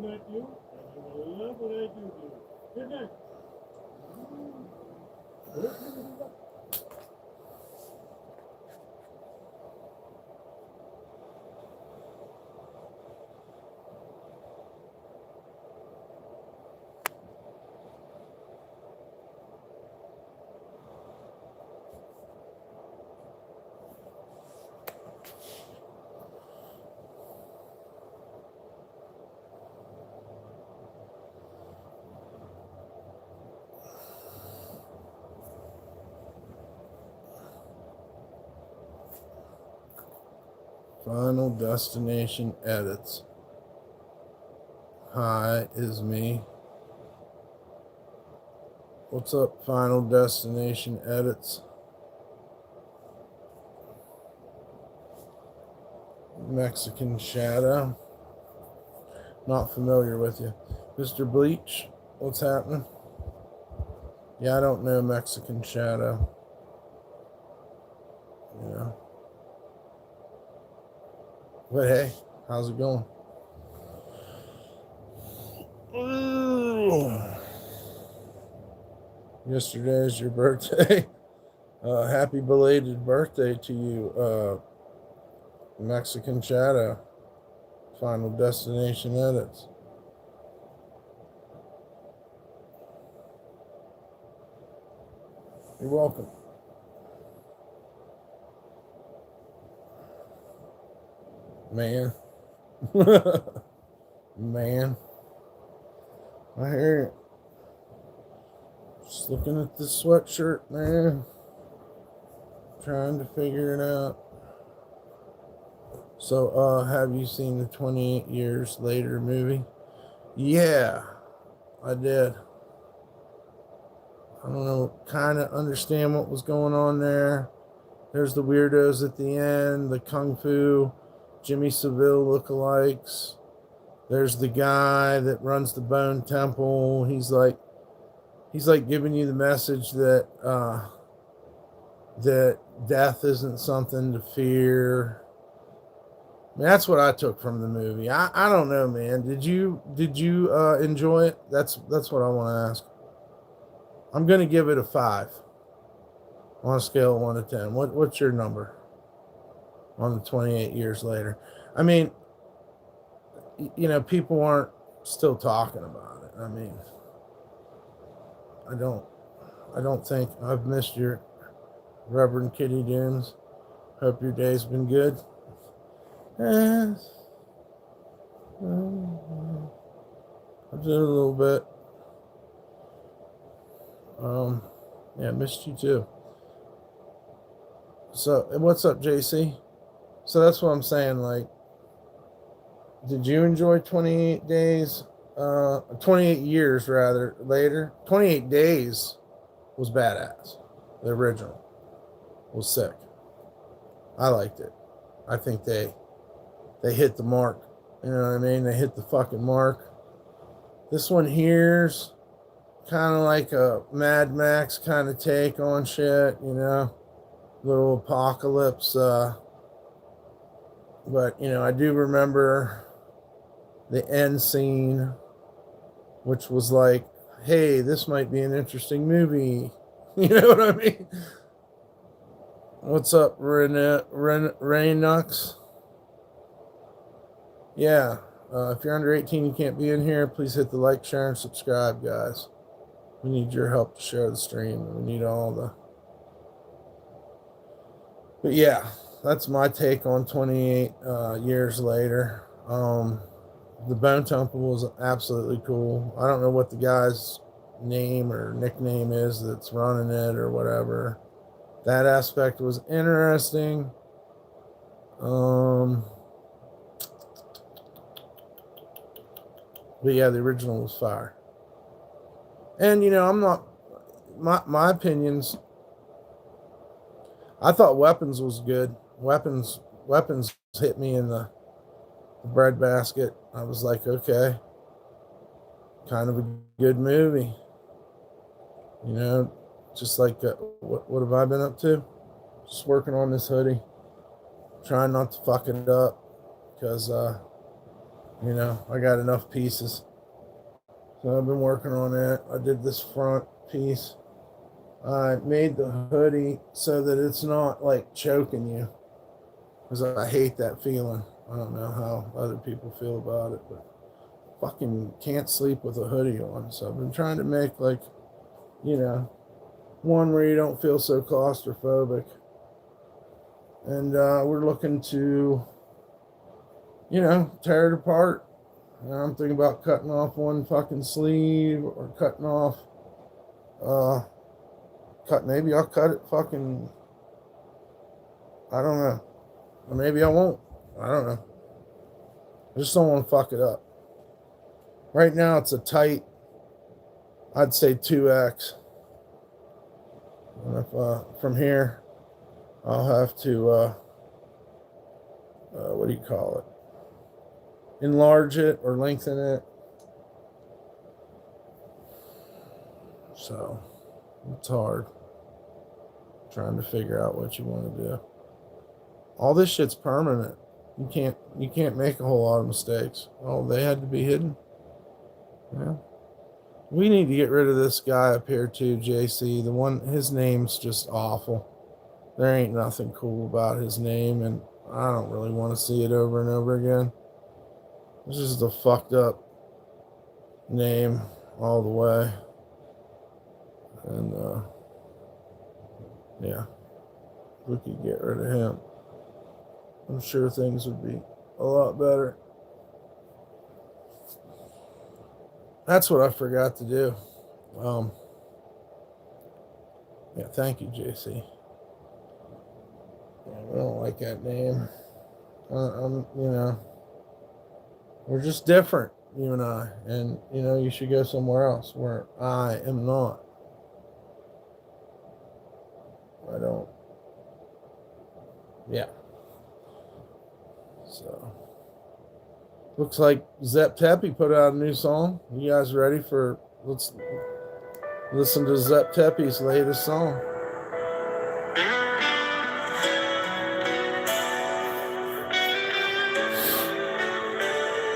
not do, and you will love what I do. Good night. Final Destination edits. Hi, is me. What's up, Final Destination edits? Mexican Shadow. Not familiar with you. Mr. Bleach, what's happening? Yeah, I don't know Mexican Shadow. Yeah. But hey, how's it going? Yesterday is your birthday. Happy belated birthday to you, Mexican Shadow. Final Destination edits. You're welcome. Man. Man. I hear you. Just looking at this sweatshirt, man. Trying to figure it out. So, have you seen the 28 Years Later movie? Yeah, I did. I don't know, kind of understand what was going on there. There's the weirdos at the end, the Kung Fu, Jimmy Seville lookalikes. There's the guy that runs the Bone Temple. He's like giving you the message that that death isn't something to fear. I mean, that's what I took from the movie. I don't know, man. Did you enjoy it? That's what I want to ask. I'm gonna give it a 5 on a scale of 1 to 10. What's your number on the 28 years later? I mean, people aren't still talking about it. I mean, I don't think I've missed your Reverend Kitty Dooms. Hope your day's been good. Yes. I did a little bit. Yeah, missed you too. So, what's up, JC? So that's what I'm saying. Like, did you enjoy 28 days? 28 years rather later. 28 days was badass. The original was sick. I liked it. I think they hit the mark. You know what I mean? They hit the fucking mark. This one here's kind of like a Mad Max kind of take on shit, little apocalypse. But I do remember the end scene, which was like, hey, this might be an interesting movie. You know what I mean? What's up, Raynux? Yeah. If you're under 18, you can't be in here. Please hit the like, share, and subscribe, guys. We need your help to share the stream. We need all the... But yeah, that's my take on 28 years later. The Bone Temple was absolutely cool. I don't know what the guy's name or nickname is that's running it or whatever. That aspect was interesting. But yeah, the original was fire. And I'm not... My opinions... I thought Weapons was good. Weapons hit me in the breadbasket. I was like, okay, kind of a good movie. Just like what have I been up to? Just working on this hoodie, trying not to fuck it up, because You know, I got enough pieces. So I've been working on that. I did this front piece. I made the hoodie so that it's not like choking you, because I hate that feeling. I don't know how other people feel about it, but fucking can't sleep with a hoodie on. So I've been trying to make like, you know, one where you don't feel so claustrophobic. And we're looking to, you know, tear it apart. And I'm thinking about cutting off one fucking sleeve, or cutting off, maybe I'll cut it fucking, I don't know. Or maybe I won't. I don't know. I just don't want to fuck it up. Right now it's a tight, I'd say 2X. And if from here, I'll have to, what do you call it? Enlarge it or lengthen it. So it's hard trying to figure out what you want to do. All this shit's permanent. You can't make a whole lot of mistakes. Oh, they had to be hidden. Yeah. We need to get rid of this guy up here too, JC. His name's just awful. There ain't nothing cool about his name, and I don't really want to see it over and over again. This is a fucked up name all the way. And yeah, we could get rid of him. I'm sure things would be a lot better. That's what I forgot to do. Yeah, thank you, JC. Yeah, I don't like that name. You know, we're just different, you and I. And, you know, you should go somewhere else where I am not. I don't. Yeah. So, looks like Zep Tepe put out a new song. You guys ready for, let's listen to Zep Tepe's latest song.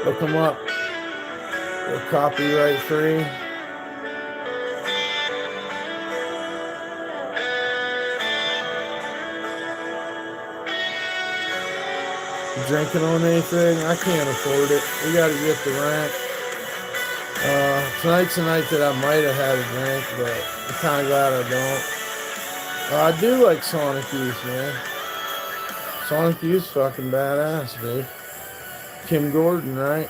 Look them up. They're copyright free. Drinking on anything? I can't afford it. We got to get the rent. Tonight's the night that I might have had a drink, but I'm kind of glad I don't. I do like Sonic Youth, man. Sonic Youth's fucking badass, dude. Kim Gordon, right?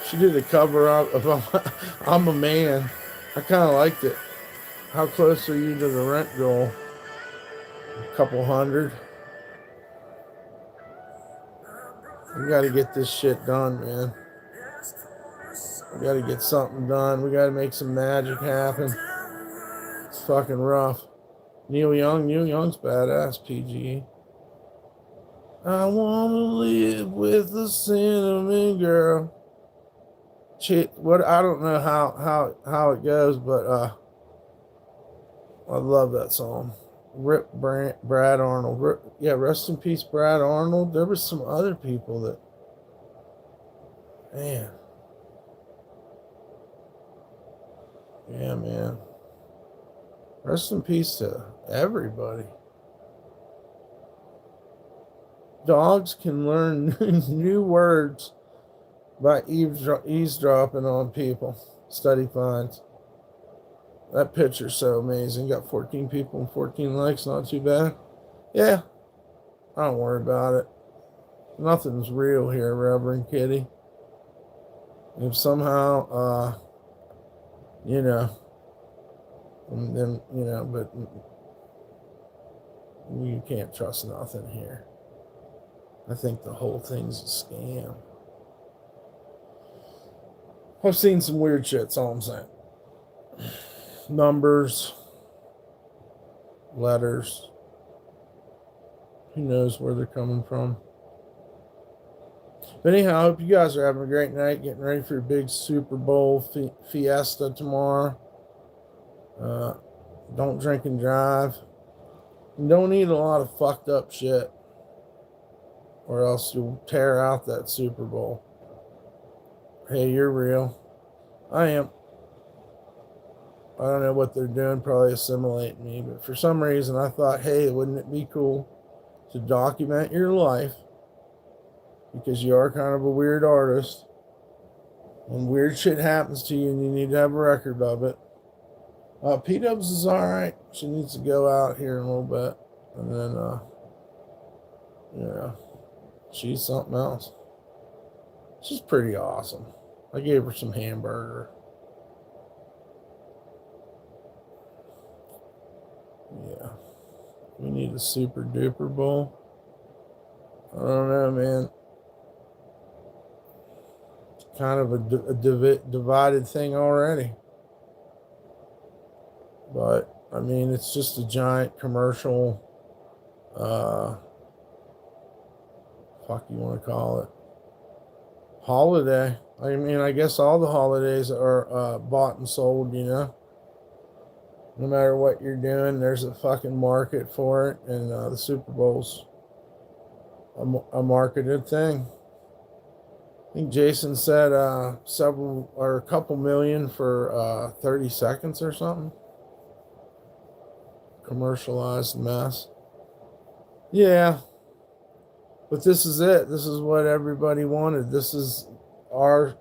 She did the cover up of I'm a Man. I kind of liked it. How close are you to the rent goal? A couple hundred. We got to get this shit done, man. We got to get something done. We got to make some magic happen. It's fucking rough. Neil Young's badass, PG. I want to live with a cinnamon girl. What, I don't know how it goes, but I love that song. Rip Brad Arnold. Yeah, rest in peace, Brad Arnold. There was some other people that, man. Yeah, man. Rest in peace to everybody. Dogs can learn new words by eavesdropping on people. Study finds. That picture's so amazing. Got 14 people and 14 likes. Not too bad. Yeah. I don't worry about it. Nothing's real here, Reverend Kitty. If somehow, you know, and then, you know, but you can't trust nothing here. I think the whole thing's a scam. I've seen some weird shit, that's all I'm saying. Numbers, letters. Who knows where they're coming from? But anyhow, I hope you guys are having a great night, getting ready for your big Super Bowl fiesta tomorrow. Don't drink and drive. And don't eat a lot of fucked up shit. or else you'll tear out that Super Bowl. Hey, you're real. I am. I don't know what they're doing, probably assimilating me, but for some reason I thought, hey, wouldn't it be cool to document your life, because you are kind of a weird artist and weird shit happens to you and you need to have a record of it. P-Dubs is all right. She needs to go out here in a little bit, and then yeah, she's something else. She's pretty awesome. I gave her some hamburger. Yeah, we need a super duper bowl. I don't know, man. It's kind of a divided thing already. But I mean, it's just a giant commercial. Fuck, you want to call it holiday? I mean, I guess all the holidays are bought and sold. No matter what you're doing, there's a fucking market for it, and the Super Bowl's a marketed thing. I think Jason said several or a couple million for 30 seconds or something. Commercialized mess. Yeah, but this is it. This is what everybody wanted. This is our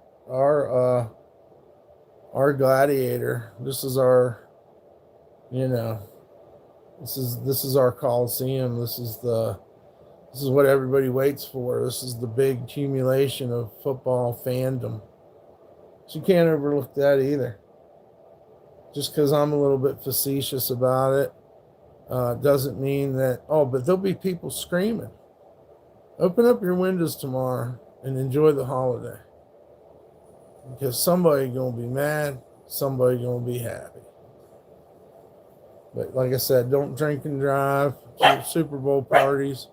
gladiator. This is our, this is our Coliseum. This is what everybody waits for. This is the big accumulation of football fandom. So you can't overlook that either. Just because I'm a little bit facetious about it doesn't mean that, but there'll be people screaming. Open up your windows tomorrow and enjoy the holiday. Because somebody's going to be mad, somebody's going to be happy. But like I said, don't drink and drive. Super Bowl parties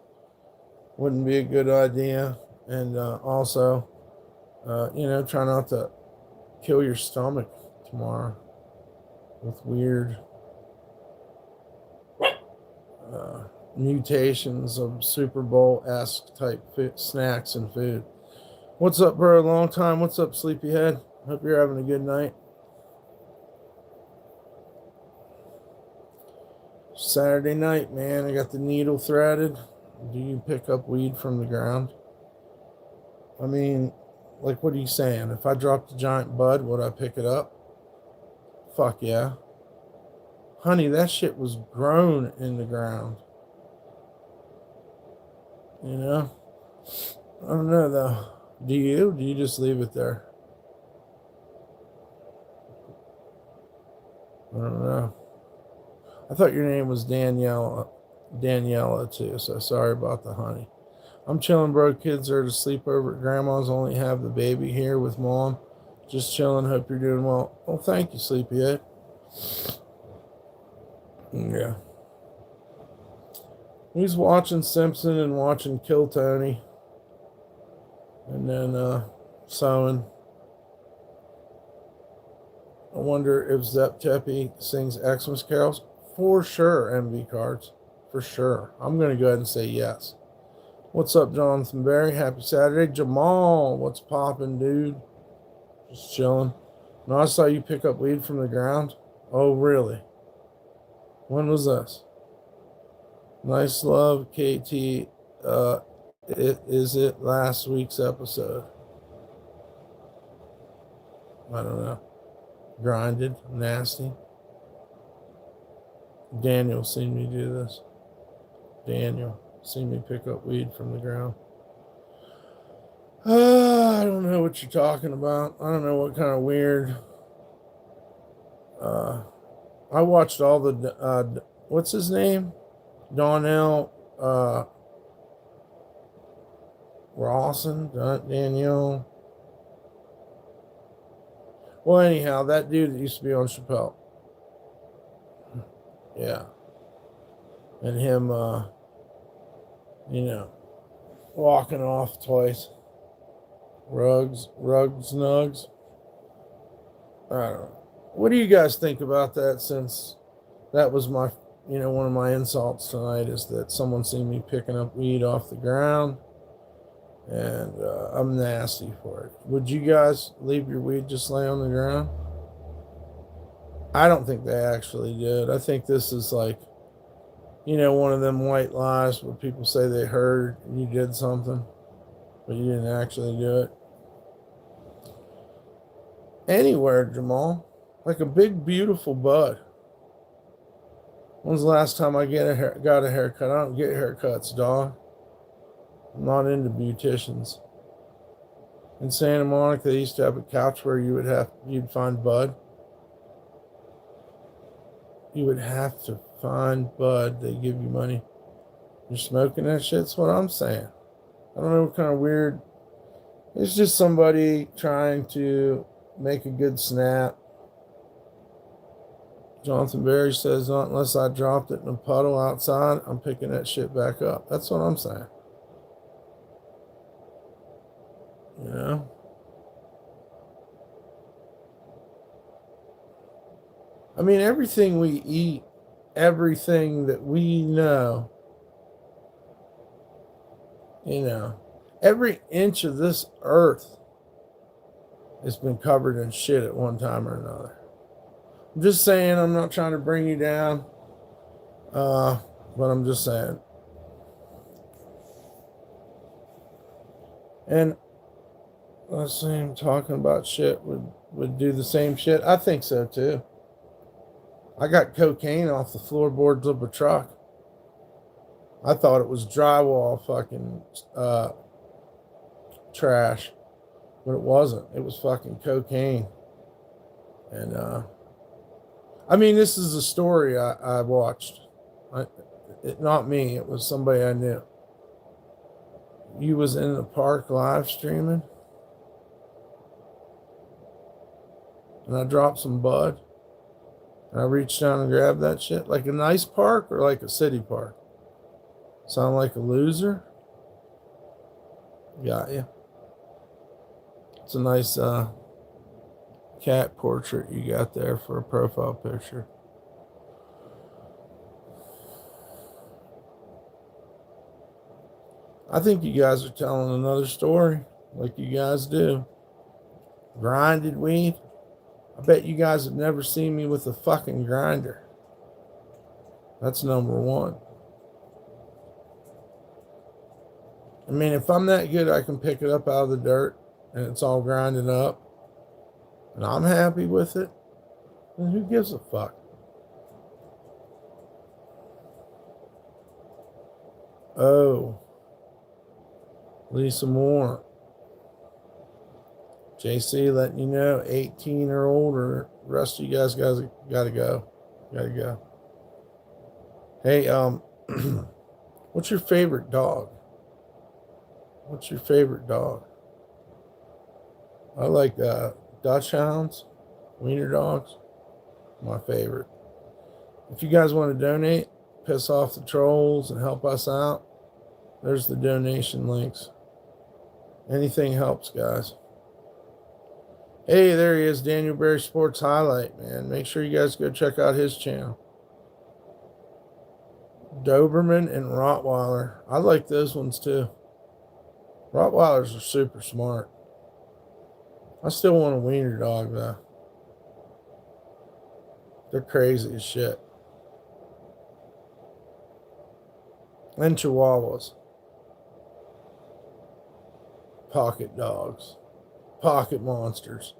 wouldn't be a good idea. And also, try not to kill your stomach tomorrow with weird mutations of Super Bowl-esque type snacks and food. What's up, bro? Long time. What's up, sleepyhead? Hope you're having a good night. Saturday night, man. I got the needle threaded. Do you pick up weed from the ground? I mean, like, what are you saying? If I dropped a giant bud, would I pick it up? Fuck yeah. Honey, that shit was grown in the ground. I don't know, though. Do you? Do you just leave it there? I don't know. I thought your name was Daniela too, so sorry about the honey. I'm chilling, bro. Kids are to sleep over at grandma's. Only have the baby here with mom. Just chilling. Hope you're doing well. Well, thank you, sleepyhead. Yeah. He's watching Simpson and watching Kill Tony. And then sewing. I wonder if Zep Tepe sings Xmas carols. For sure, MV cards. For sure. I'm going to go ahead and say yes. What's up, Jonathan Berry? Happy Saturday. Jamal, what's poppin', dude? Just chilling. No, I saw you pick up weed from the ground. Oh, really? When was this? Nice love, KT. Is it last week's episode? I don't know. Grinded, nasty. Daniel seen me do this. Daniel seen me pick up weed from the ground. I don't know what you're talking about. I don't know what kind of weird. I watched all the. What's his name? Donnell Rawson, Daniel. Well, anyhow, that dude that used to be on Chappelle. Yeah. And him, walking off twice. Rugs, nugs. I don't know. What do you guys think about that, since that was my, one of my insults tonight, is that someone seen me picking up weed off the ground. And I'm nasty for it. Would you guys leave your weed just lay on the ground? I don't think they actually did. I think this is like, one of them white lies where people say they heard you did something, but you didn't actually do it. Anywhere, Jamal. Like a big, beautiful bud. When's the last time I got a haircut? I don't get haircuts, dog. I'm not into beauticians. In Santa Monica, they used to have a couch where you'd find bud. You would have to find bud. They give you money. You're smoking that shit. That's what I'm saying. I don't know what kind of weird. It's just somebody trying to make a good snap. Jonathan Berry says, not unless I dropped it in a puddle outside, I'm picking that shit back up. That's what I'm saying. You know? I mean, everything we eat, everything that we know, every inch of this earth has been covered in shit at one time or another. I'm just saying, I'm not trying to bring you down, but I'm just saying. And let's say I'm talking about shit would do the same shit. I think so too. I got cocaine off the floorboards of a truck. I thought it was drywall fucking trash, but it wasn't. It was fucking cocaine. And I mean, this is a story I watched. Not me. It was somebody I knew. You was in the park live streaming, and I dropped some bud, and I reached down and grabbed that shit. Like a nice park or like a city park? Sound like a loser? Got you. It's a nice cat portrait you got there for a profile picture. I think you guys are telling another story, like you guys do. Grinded weed. I bet you guys have never seen me with a fucking grinder. That's number one. I mean, if I'm that good, I can pick it up out of the dirt and it's all grinded up, and I'm happy with it, then who gives a fuck? Oh, Lisa Moore. JC letting you know, 18 or older. The rest of you guys gotta go. Gotta go. Hey, what's your favorite dog? What's your favorite dog? I like Dutch Hounds, Wiener Dogs. My favorite. If you guys want to donate, piss off the trolls and help us out, there's the donation links. Anything helps, guys. Hey, there he is, Daniel Berry Sports Highlight, man. Make sure you guys go check out his channel. Doberman and Rottweiler. I like those ones too. Rottweilers are super smart. I still want a wiener dog though. They're crazy as shit. And Chihuahuas. Pocket dogs. Pocket monsters.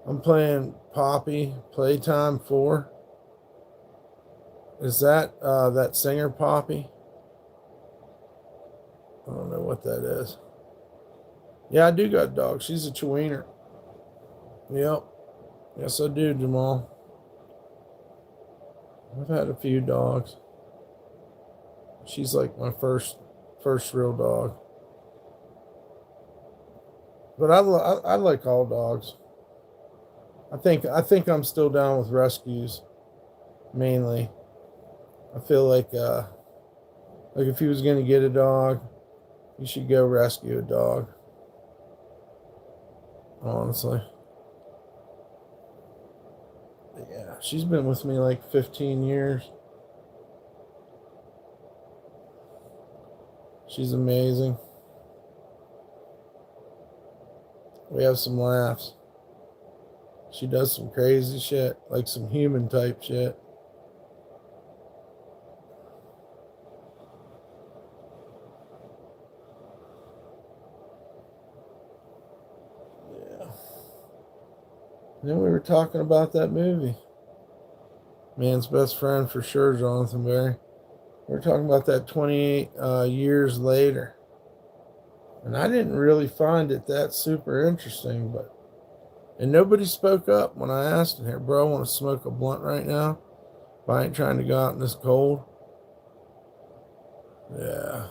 I'm playing Poppy Playtime 4. Is that that singer Poppy? I don't know what that is. Yeah, I do got a dog. She's a Chihuahua. Yep. Yes, I do, Jamal. I've had a few dogs. She's like my first real dog. But I like all dogs. I think I'm still down with rescues, mainly. I feel like if you was gonna get a dog, you should go rescue a dog. Honestly. But yeah, she's been with me like 15 years. She's amazing. We have some laughs. She does some crazy shit, like some human type shit. Yeah. And then we were talking about that movie. Man's Best Friend for sure, Jonathan Barry. We're talking about that 28 years later. And I didn't really find it that super interesting, and nobody spoke up when I asked him, here, bro, I want to smoke a blunt right now, but I ain't trying to go out in this cold. Yeah.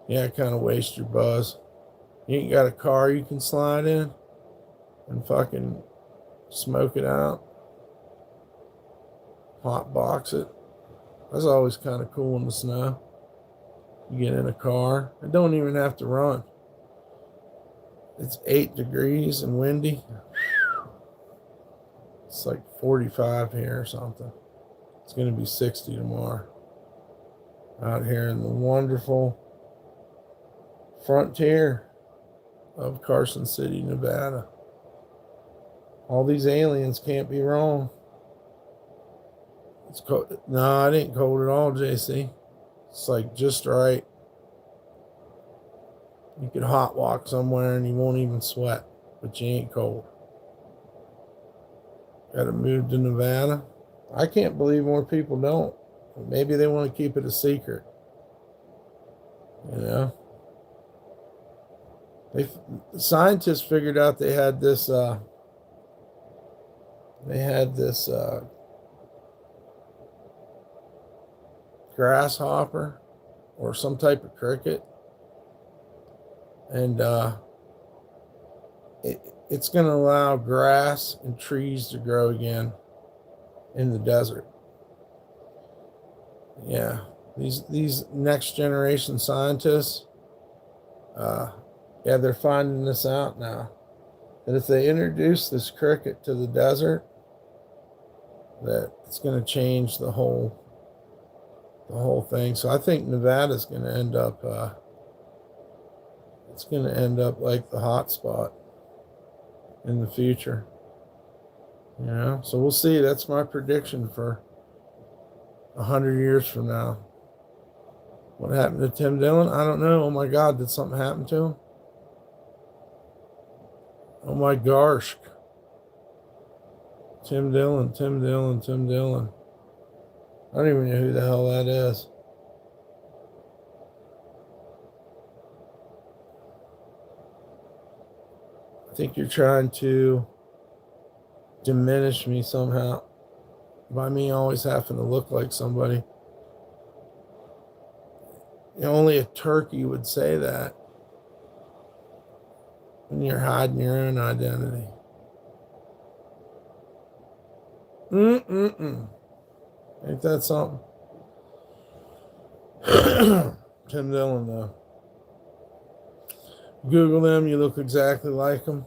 Yeah, kind of waste your buzz. You ain't got a car you can slide in and fucking smoke it out, hot box it. That's always kind of cool in the snow. You get in a car, it don't even have to run. It's 8 degrees and windy. It's like 45 here or something. It's going to be 60 tomorrow. Out here in the wonderful frontier of Carson City, Nevada. All these aliens can't be wrong. It's cold. No, it ain't cold at all, JC. It's like just right. You could hot walk somewhere and you won't even sweat, but you ain't cold. Got to move to Nevada. I can't believe more people don't. Maybe they want to keep it a secret. You know? Scientists figured out they had this grasshopper or some type of cricket, and it's going to allow grass and trees to grow again in the desert. Yeah, these next generation scientists, yeah, they're finding this out now, that if they introduce this cricket to the desert, that it's going to change the whole thing. So I think Nevada's going to end up it's going to end up like the hot spot in the future. You know, so we'll see. That's my prediction for 100 years from now. What happened to Tim Dillon? I don't know. Oh my God, did something happen to him? Oh my gosh. Tim Dillon. I don't even know who the hell that is. I think you're trying to diminish me somehow by me always having to look like somebody. You know, only a turkey would say that when you're hiding your own identity. Ain't that something? Tim Dillon, though. Google them, you look exactly like them.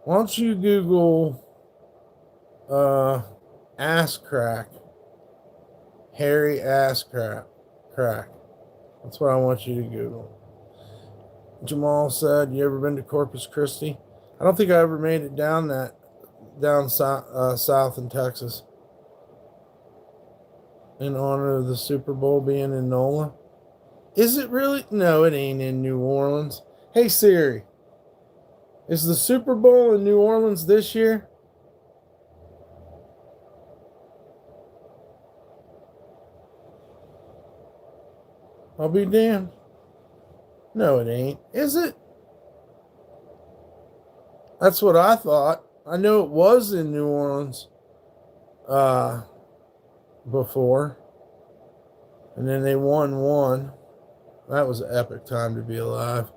Why don't you Google ass crack? Hairy ass crack. That's what I want you to Google. Jamal said, you ever been to Corpus Christi? I don't think I ever made it down south in Texas in honor of the Super Bowl being in NOLA. Is it really? No, it ain't in New Orleans. Hey Siri, is the Super Bowl in New Orleans this year? I'll be damned. No, it ain't. Is it? That's what I thought. I know it was in New Orleans before. And then they won one. That was an epic time to be alive.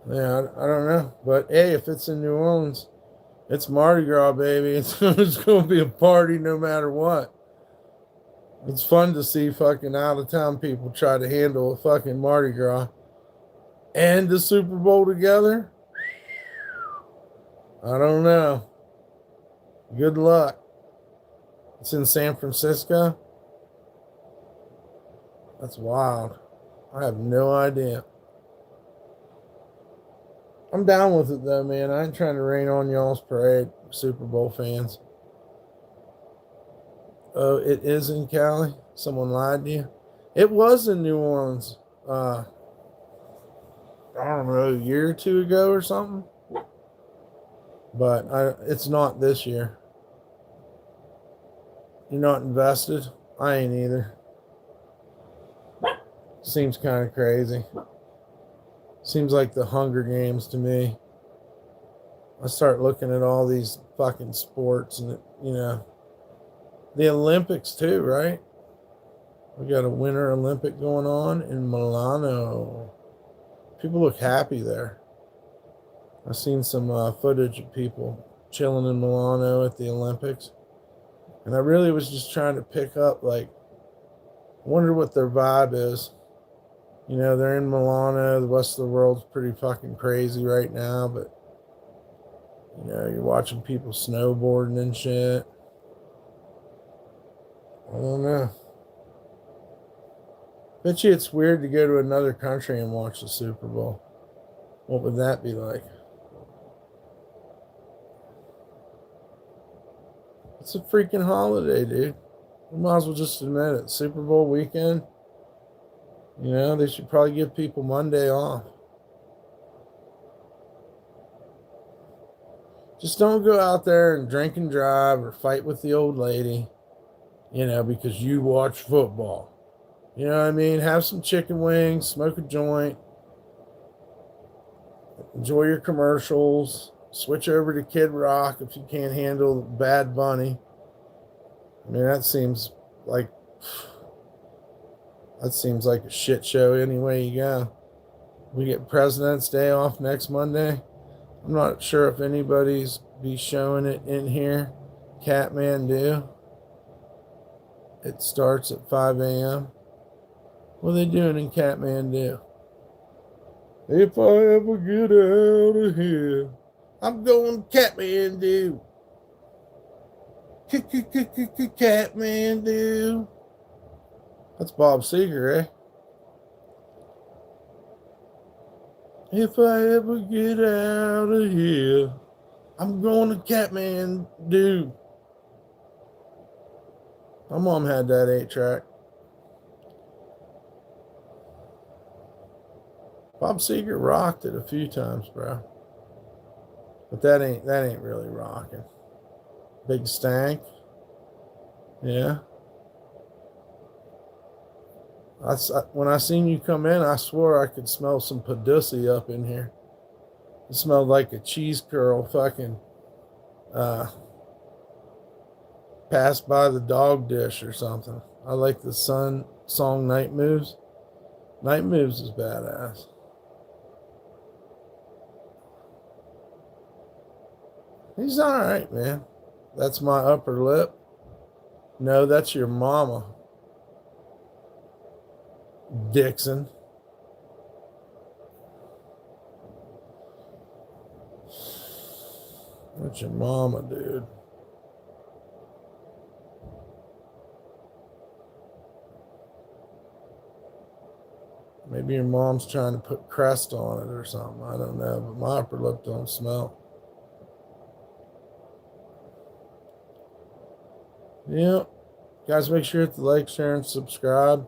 Yeah, I don't know. But hey, if it's in New Orleans, it's Mardi Gras, baby. It's going to be a party no matter what. It's fun to see fucking out of town people try to handle a fucking Mardi Gras and the Super Bowl together. I don't know. Good luck. It's in San Francisco. That's wild. I have no idea. I'm down with it though, man. I ain't trying to rain on y'all's parade, Super Bowl fans. Oh, it is in Cali. Someone lied to you. It was in New Orleans. I don't know, a year or two ago or something. But it's not this year. You're not invested. I ain't either. Seems kind of crazy. Seems like the Hunger Games to me. I start looking at all these fucking sports and, the Olympics too, right? We got a Winter Olympic going on in Milano. People look happy there. I've seen some footage of people chilling in Milano at the Olympics. And I really was just trying to pick up, like, wonder what their vibe is. They're in Milano. The rest of the world's pretty fucking crazy right now, but, you're watching people snowboarding and shit. I don't know. Bet you it's weird to go to another country and watch the Super Bowl. What would that be like? It's a freaking holiday, dude. You might as well just admit it. Super Bowl weekend. They should probably give people Monday off. Just don't go out there and drink and drive or fight with the old lady, because you watch football. You know what I mean? Have some chicken wings, smoke a joint, enjoy your commercials, switch over to Kid Rock if you can't handle Bad Bunny. I mean, that seems like a shit show anyway you go. We get President's Day off next Monday. I'm not sure if anybody's be showing it in here. Kathmandu. It starts at 5 a.m. What are they doing in Kathmandu? If I ever get out of here, I'm going to Kathmandu. Kathmandu. That's Bob Seger, eh? If I ever get out of here, I'm going to Kathmandu. My mom had that 8-track. Bob Seger rocked it a few times, bro. But that ain't really rocking. Big Stank. Yeah. When I seen you come in, I swore I could smell some Padussy up in here. It smelled like a cheese curl fucking passed by the dog dish or something. I like the song Night Moves. Night Moves is badass. He's all right, man. That's my upper lip. No, that's your mama, Dixon. That's your mama, dude. Maybe your mom's trying to put crest on it or something. I don't know, but my upper lip don't smell. Yep. Guys, make sure to hit the like, share, and subscribe.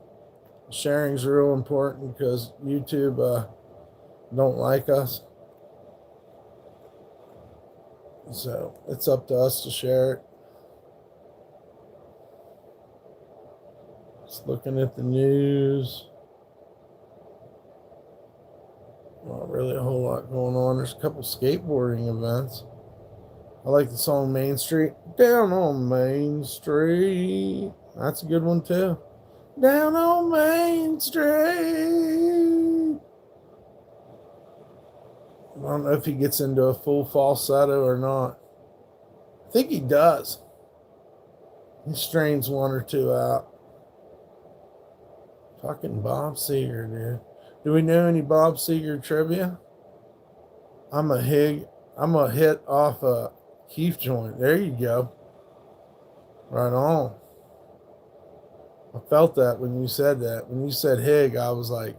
Sharing's real important because YouTube don't like us. So it's up to us to share it. Just looking at the news. Not really a whole lot going on. There's a couple skateboarding events. I like the song Main Street. Down on Main Street. That's a good one too. Down on Main Street. I don't know if he gets into a full falsetto or not. I think he does. He strains one or two out. Fucking Bob Seger, dude. Do we know any Bob Seger trivia? I'm a hit off a Keith joint. There you go. Right on. I felt that when you said that. When you said Hig, I was like,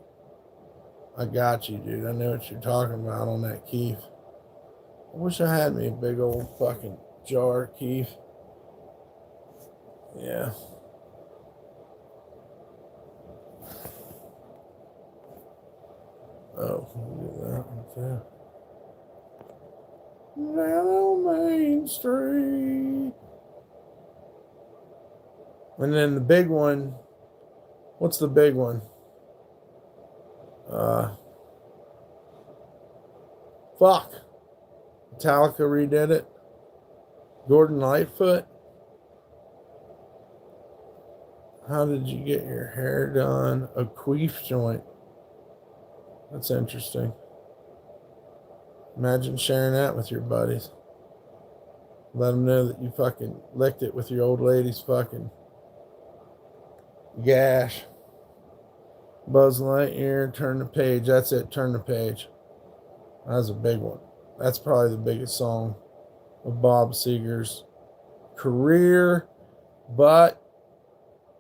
I got you, dude. I know what you're talking about on that Keef. I wish I had me a big old fucking jar of Keef. Yeah. Oh, look at that one too. Down on Main Street. And then the big one. What's the big one? Fuck. Metallica redid it. Gordon Lightfoot. How did you get your hair done? A queef joint. That's interesting. Imagine sharing that with your buddies. Let them know that you fucking licked it with your old lady's fucking gash. Buzz Lightyear, Turn the Page. That's it, Turn the Page. That was a big one. That's probably the biggest song of Bob Seger's career. But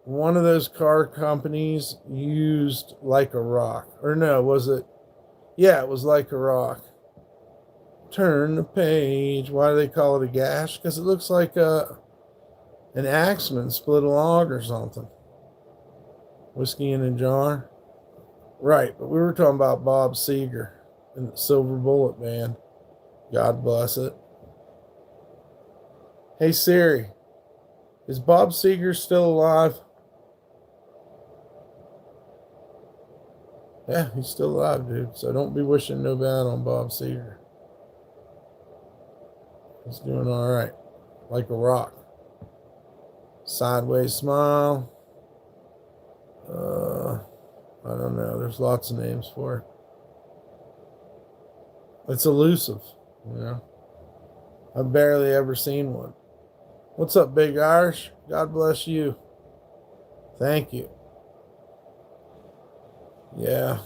one of those car companies used Like a Rock. Or no, was it? Yeah, it was Like a Rock. Turn the page. Why do they call it a gash? Because it looks like an axeman split a log or something. Whiskey in a jar. Right, but we were talking about Bob Seger and the Silver Bullet Band. God bless it. Hey Siri, is Bob Seger still alive? Yeah, he's still alive, dude. So don't be wishing no bad on Bob Seger. He's doing all right. Like a rock. Sideways Smile. I don't know. There's lots of names for it. It's elusive, you know. I've barely ever seen one. What's up, Big Irish? God bless you. Thank you. Yeah.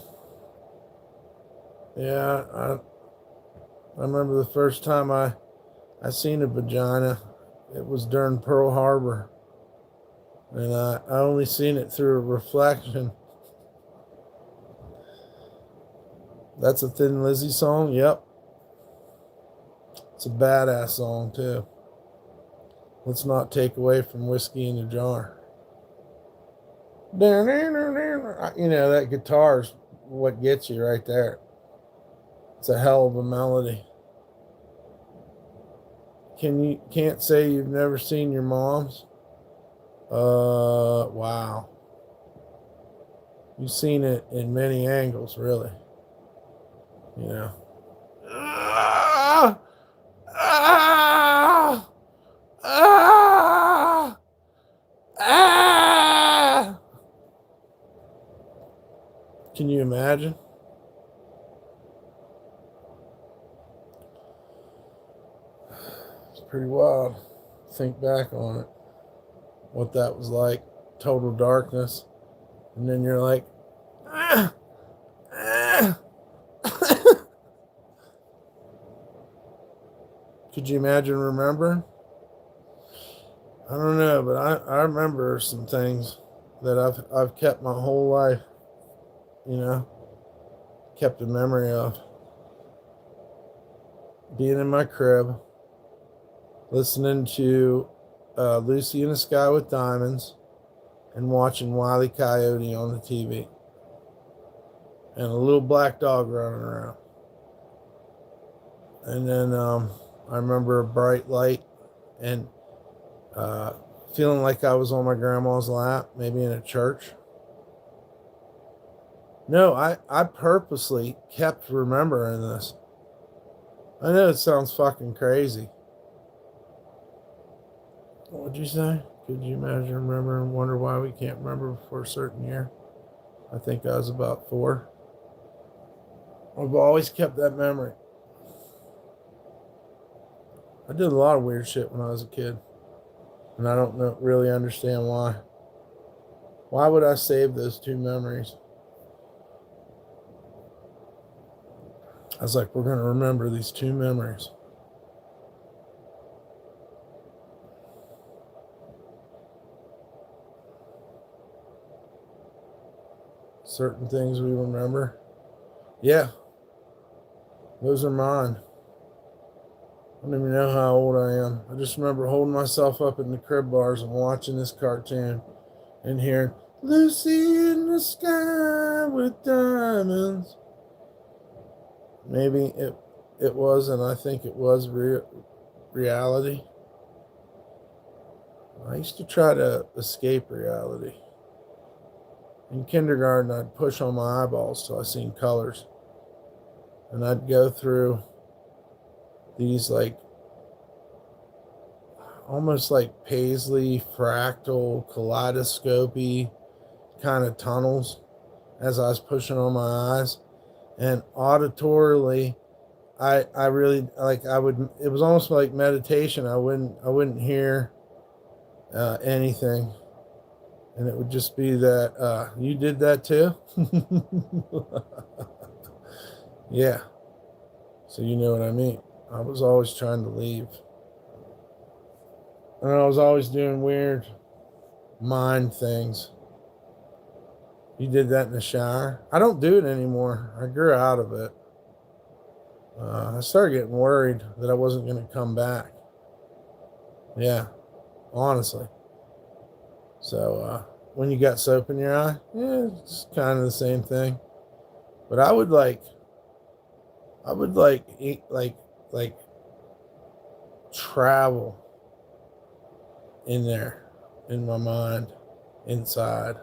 Yeah, I remember the first time I seen a vagina. It was during Pearl Harbor. And I only seen it through a reflection. That's a Thin Lizzy song? Yep. It's a badass song, too. Let's not take away from Whiskey in a Jar. You know, that guitar's what gets you right there. It's a hell of a melody. Can't say you've never seen your mom's? Wow. You've seen it in many angles, really. You know. Ah! Ah! Ah! Ah! Can you imagine? It's pretty wild. Think back on it. What that was like. Total darkness. And then you're like, ah! Ah! Could you imagine remembering? I don't know, but I remember some things that I've kept my whole life, you know, kept a memory of. Being in my crib, listening to Lucy in the Sky with Diamonds, and watching Wile E. Coyote on the TV. And a little black dog running around. And then I remember a bright light and feeling like I was on my grandma's lap, maybe in a church. No, I purposely kept remembering this. I know it sounds fucking crazy. What would you say? Could you imagine, remember, and wonder why we can't remember for a certain year? I think I was about 4. I've always kept that memory. I did a lot of weird shit when I was a kid. And I don't really understand why. Why would I save those 2 memories? I was like, we're going to remember these 2 memories. Certain things we remember. Yeah, those are mine. I don't even know how old I am. I just remember holding myself up in the crib bars and watching this cartoon and hearing Lucy in the sky with diamonds. Maybe it was, and I think it was reality. I used to try to escape reality. In kindergarten, I'd push on my eyeballs till I seen colors, and I'd go through these like almost like paisley fractal kaleidoscopy kind of tunnels as I was pushing on my eyes, and auditorily I really like I would it was almost like meditation. I wouldn't hear anything, and it would just be that you did that too. Yeah, so you know what I mean. I was always trying to leave, and I was always doing weird mind things. You did that in the shower. I don't do it anymore. I grew out of it. I started getting worried that I wasn't going to come back. Yeah, honestly. So when you got soap in your eye, yeah, it's kind of the same thing. But I would like eat like travel in there, in my mind, inside,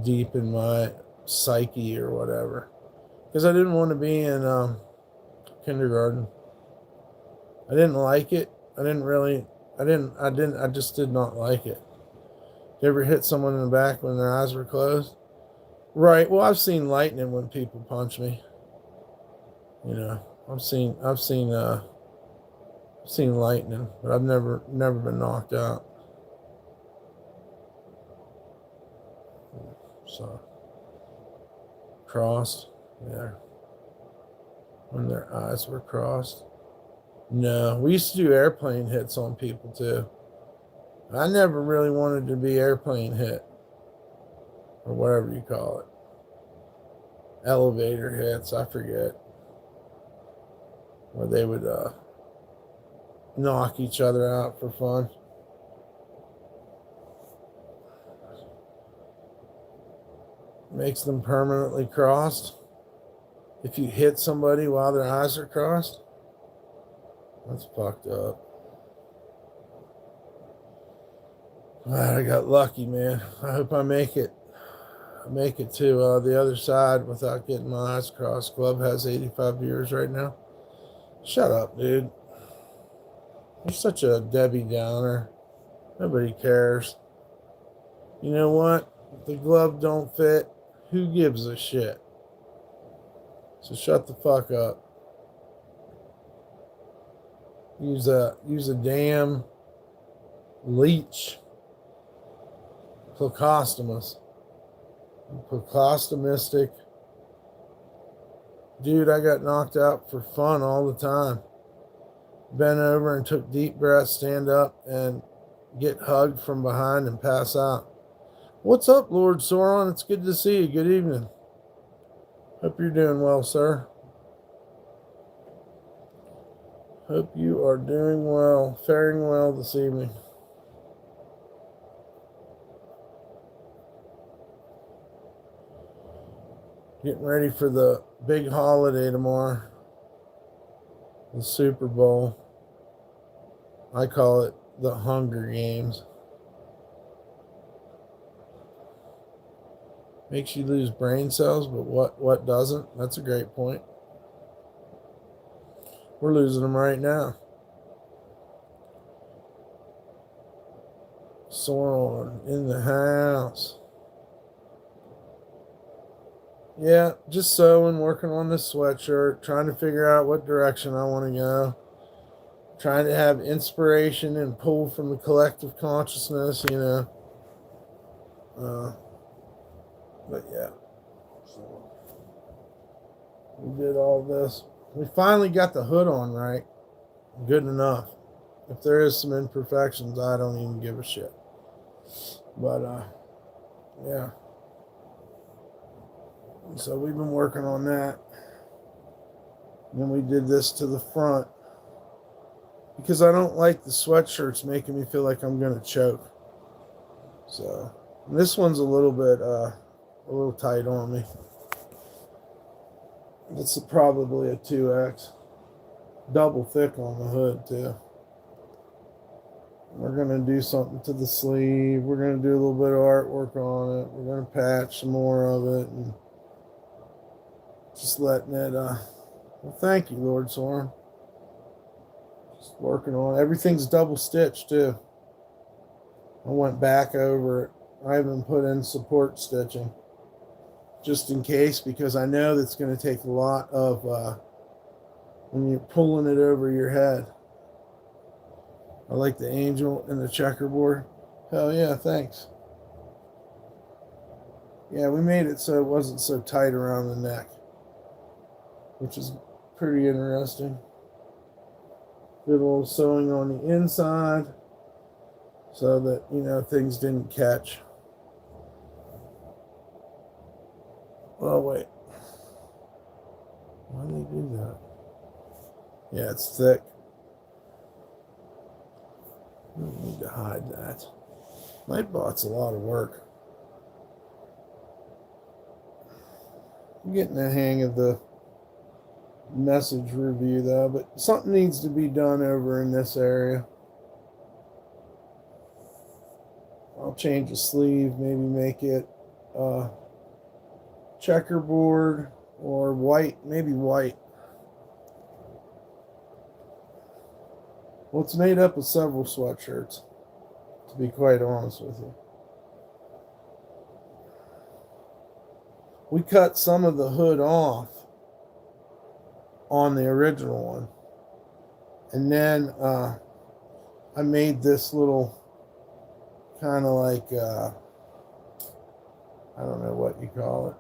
deep in my psyche or whatever. Because I didn't want to be in kindergarten. I didn't like it. I just did not like it. You ever hit someone in the back when their eyes were closed? Right. Well, I've seen lightning when people punch me. You know, I've seen lightning, but I've never been knocked out. So crossed, yeah, when their eyes were crossed. No, we used to do airplane hits on people too. I never really wanted to be airplane hit or whatever you call it. Elevator hits, I forget. Where they would knock each other out for fun. Makes them permanently crossed. If you hit somebody while their eyes are crossed, that's fucked up. I got lucky, man. I hope I make it. I make it to the other side without getting my eyes crossed. Club has 85 viewers right now. Shut up, dude. You're such a Debbie Downer. Nobody cares. You know what? If the glove don't fit, who gives a shit? So shut the fuck up. Use a damn leech. Plecostomus. Plecostomistic. Dude, I got knocked out for fun all the time. Bend over and took deep breaths, stand up, and get hugged from behind and pass out. What's up, Lord Sauron? It's good to see you. Good evening. Hope you're doing well, sir. Hope you are doing well, faring well this evening. Getting ready for the big holiday tomorrow, the Super Bowl. I call it the Hunger Games. Makes you lose brain cells, but what doesn't? That's a great point. We're losing them right now. Sauron in the house. Yeah, just sewing, working on this sweatshirt, trying to figure out what direction I want to go. Trying to have inspiration and pull from the collective consciousness, you know. But yeah, so we did all this. We finally got the hood on right. Good enough. If there is some imperfections, I don't even give a shit. But yeah. So we've been working on that. And then we did this to the front because I don't like the sweatshirts making me feel like I'm going to choke. So this one's a little tight on me. It's probably a 2X. Double thick on the hood too. We're going to do something to the sleeve. We're going to do a little bit of artwork on it. We're going to patch some more of it and just letting it, well, thank you, Lord Soren. Just working on it. Everything's double stitched too. I went back over it. I even put in support stitching just in case, because I know that's going to take a lot of when you're pulling it over your head. I like the angel and the checkerboard. Hell yeah, thanks. Yeah, we made it so it wasn't so tight around the neck, which is pretty interesting. Did a little sewing on the inside so that, you know, things didn't catch. Oh, wait. Why did they do that? Yeah, it's thick. I don't need to hide that. Nightbot's a lot of work. I'm getting the hang of the message review though, but something needs to be done over in this area. I'll change the sleeve, maybe make it checkerboard or white, maybe white. Well, it's made up of several sweatshirts, to be quite honest with you. We cut some of the hood off on the original one, and then I made this little kind of like I don't know what you call it.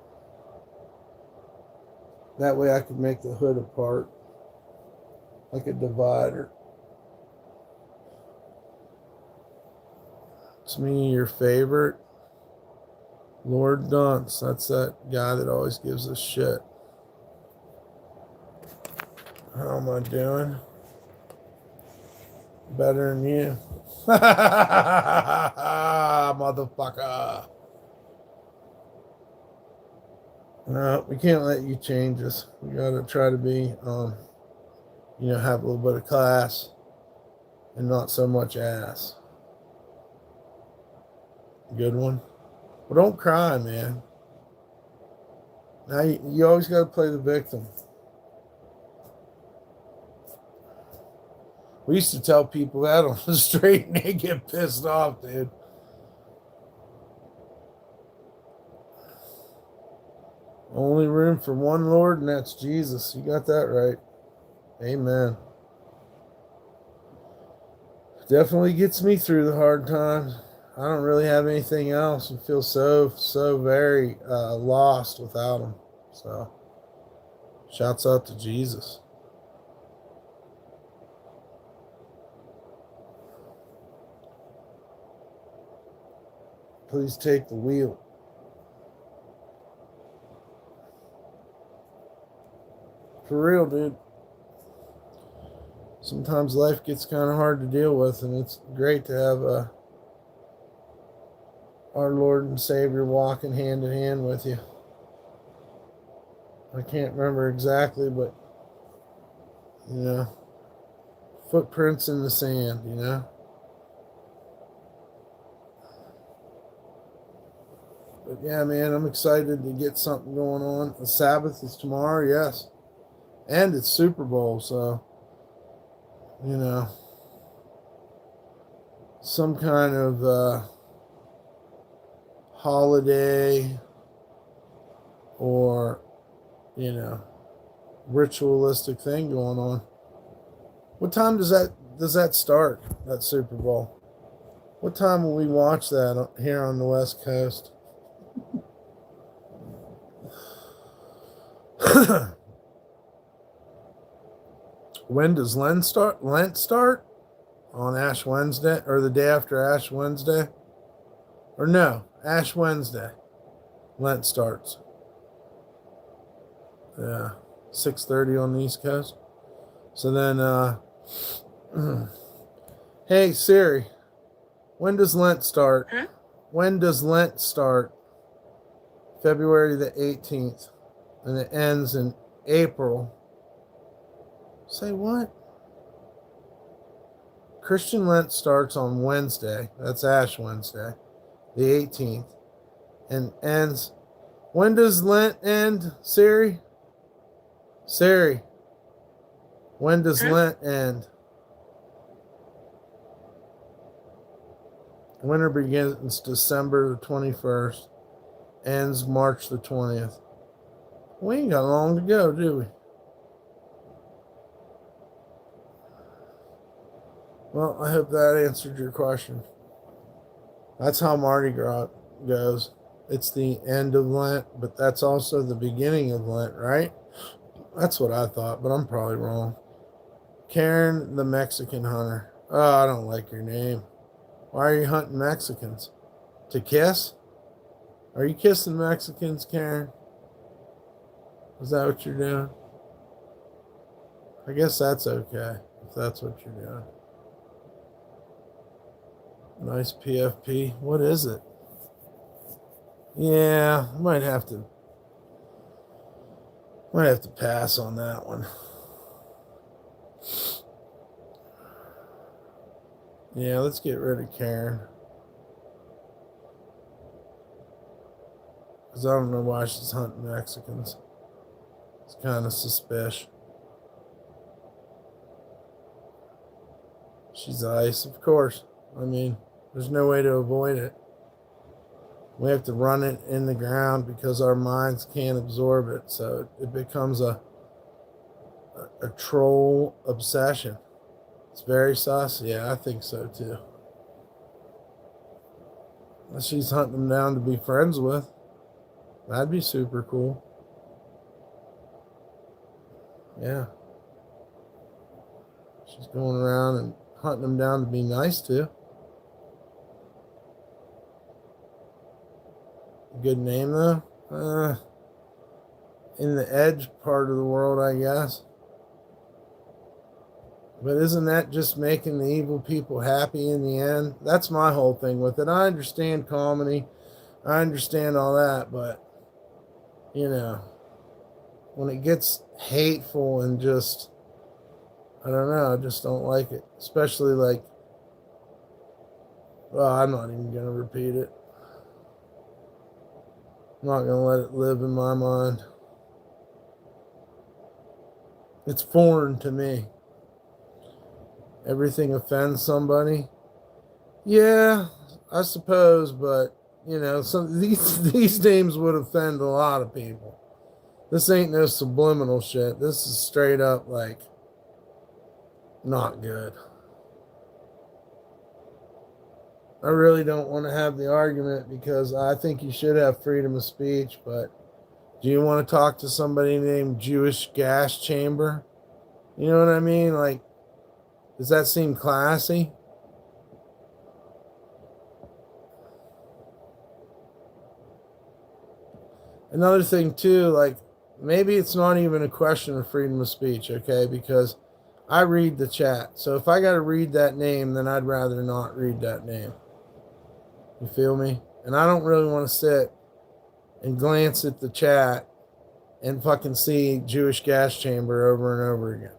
That way I could make the hood apart like a divider. It's me, your favorite, Lord Dunce. That's that guy that always gives us shit. How am I doing? Better than you. Motherfucker. No, we can't let you change us. We gotta try to be, you know, have a little bit of class and not so much ass. Good one. Well, don't cry, man. Now you always got to play the victim. We used to tell people that on the street and they get pissed off, dude. Only room for one Lord, and that's Jesus. You got that right. Amen. Definitely gets me through the hard times. I don't really have anything else and feel so very lost without him. So, shouts out to Jesus. Please take the wheel. For real, dude. Sometimes life gets kind of hard to deal with, and it's great to have our Lord and Savior walking hand in hand with you. I can't remember exactly, but, you know, footprints in the sand, you know. But yeah, man, I'm excited to get something going on. The Sabbath is tomorrow, yes. And it's Super Bowl, so, you know, some kind of holiday or, you know, ritualistic thing going on. What time does that start, that Super Bowl? What time will we watch that here on the West Coast? When does Lent start? Lent start? On Ash Wednesday or the day after Ash Wednesday? Or no, Ash Wednesday. Lent starts. Yeah, 6:30 on the East Coast. So then, hey Siri, when does Lent start? Huh? When does Lent start? February the 18th, and it ends in April. Say what? Christian Lent starts on Wednesday. That's Ash Wednesday, the 18th, and ends. When does Lent end, Siri? Siri, when does Huh? Lent end? Winter begins December the 21st, ends March the 20th. We ain't got long to go, do we? Well, I hope that answered your question. That's how Mardi Gras goes. It's the end of Lent, but that's also the beginning of Lent, right? That's what I thought, but I'm probably wrong. Karen the Mexican hunter. Oh, I don't like your name. Why are you hunting Mexicans? To kiss? Are you kissing Mexicans, Karen? Is that what you're doing? I guess that's okay if that's what you're doing. Nice PFP. What is it? Yeah, might have to pass on that one. Yeah, let's get rid of Karen. Because I don't know why she's hunting Mexicans. It's kind of suspicious. She's ice, of course. I mean, there's no way to avoid it. We have to run it in the ground because our minds can't absorb it. So it becomes a troll obsession. It's very sus. Yeah, I think so too. She's hunting them down to be friends with. That'd be super cool. Yeah. She's going around and hunting them down to be nice to. Good name though. In the edge part of the world, I guess. But isn't that just making the evil people happy in the end? That's my whole thing with it. I understand comedy. I understand all that, but you know, when it gets hateful and just, I don't know, I just don't like it. Especially like, well, I'm not even going to repeat it. I'm not going to let it live in my mind. It's foreign to me. Everything offends somebody. Yeah, I suppose, but you know, some these names would offend a lot of people. This ain't no subliminal shit. This is straight up like not good. I really don't want to have the argument because I think you should have freedom of speech, but do you want to talk to somebody named Jewish Gas Chamber? You know what I mean? Like, does that seem classy? Another thing too, like maybe it's not even a question of freedom of speech, okay? Because I read the chat. So if I got to read that name, then I'd rather not read that name. You feel me? And I don't really want to sit and glance at the chat and fucking see Jewish Gas Chamber over and over again.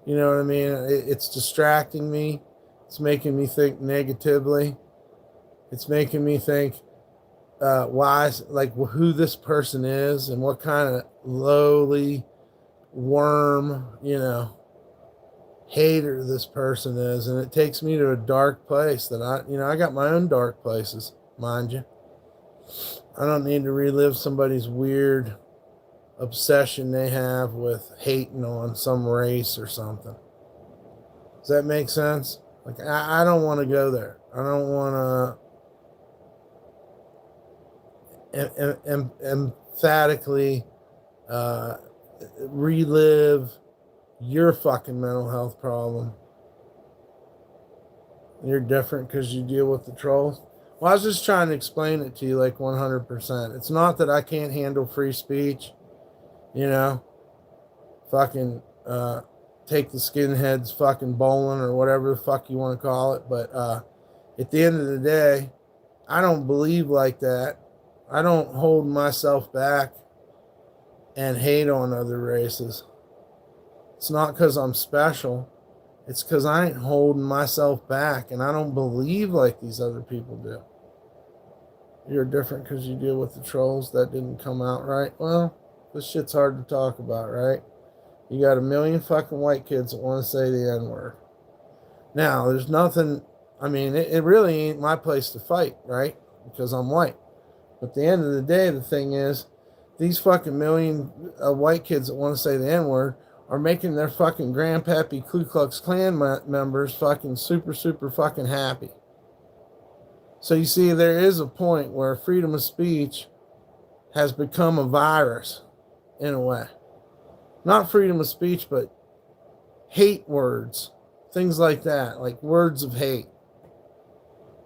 You know what I mean? It's distracting me. It's making me think negatively. It's making me think why, like who this person is and what kind of lowly worm, you know, hater this person is. And it takes me to a dark place that I got my own dark places, mind you. I don't need to relive somebody's weird obsession they have with hating on some race or something. Does that make sense? Like, I don't want to go there. I don't want to emphatically relive your fucking mental health problem. You're different because you deal with the trolls. Well, I was just trying to explain it to you like 100%. It's not that I can't handle free speech. you know, fucking take the skinheads fucking bowling or whatever the fuck you want to call it. But at the end of the day, I don't believe like that. I don't hold myself back and hate on other races. It's not because I'm special. It's because I ain't holding myself back, and I don't believe like these other people do. You're different because you deal with the trolls. That didn't come out right. Well, this shit's hard to talk about, right? You got a million fucking white kids that want to say the N-word. Now, there's nothing, I mean, it really ain't my place to fight, right? Because I'm white. But at the end of the day, the thing is, these fucking million white kids that want to say the N-word are making their fucking grandpappy Ku Klux Klan members fucking super, super fucking happy. So you see, there is a point where freedom of speech has become a virus, in a way. Not freedom of speech, but hate words, things like that, like words of hate.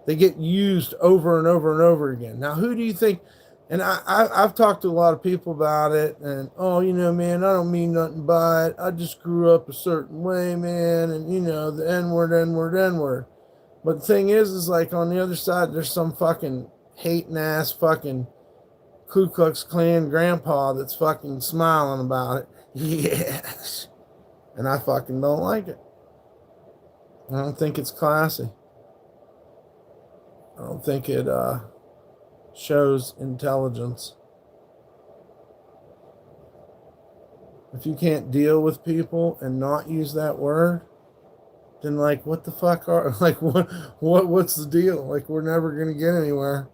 They get used over and over and over again. Now, who do you think? And I've talked to a lot of people about it, and oh, you know, man, I don't mean nothing by it. I just grew up a certain way, man, and you know, the N-word, N-word, N-word. But the thing is like on the other side, there's some fucking hating ass fucking Ku Klux Klan grandpa that's fucking smiling about it. Yes. And I fucking don't like it. I don't think it's classy. I don't think it shows intelligence. If you can't deal with people and not use that word, then like what the fuck are like what's the deal? Like we're never gonna get anywhere.